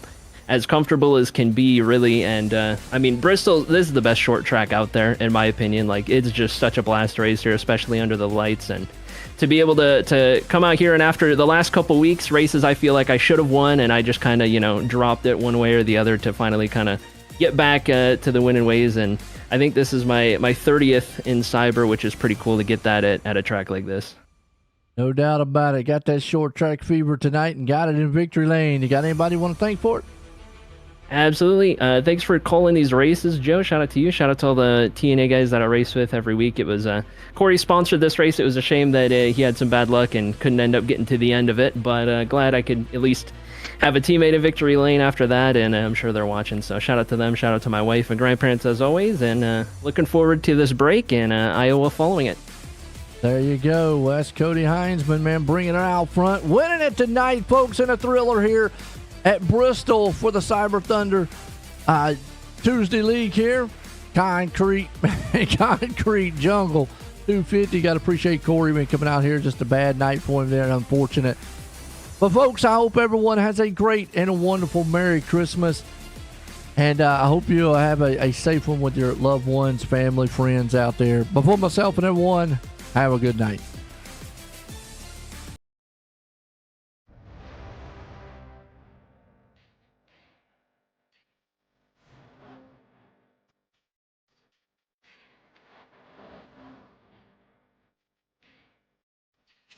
as comfortable as can be, really. And I mean, Bristol, this is the best short track out there, in my opinion. Like, it's just such a blast to race here, especially under the lights. And to be able to come out here, and after the last couple weeks races I feel like I should have won, and I just kind of dropped it one way or the other to finally kind of get back to the winning ways. And I think this is my 30th in Cyberr, which is pretty cool to get that at a track like this. No doubt about it. Got that short track fever tonight and got it in victory lane. You got anybody you want to thank for it? Absolutely. Thanks for calling these races, Joe. Shout out to you. Shout out to all the TNA guys that I race with every week. It was Corey sponsored this race. It was a shame that he had some bad luck and couldn't end up getting to the end of it, but glad I could at least have a teammate in victory lane after that, and I'm sure they're watching. So shout out to them. Shout out to my wife and grandparents as always, and looking forward to this break in Iowa following it. There you go. Wes Cody Heinzman, man, bringing it out front. Winning it tonight, folks, in a thriller here at Bristol for the Cyberr Thunder. Tuesday League here. Concrete Jungle 250. Got to appreciate Corey been coming out here. Just a bad night for him there. Unfortunate. But folks, I hope everyone has a great and a wonderful Merry Christmas. And I hope you'll have a safe one with your loved ones, family, friends out there. But for myself and everyone, have a good night.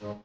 Well,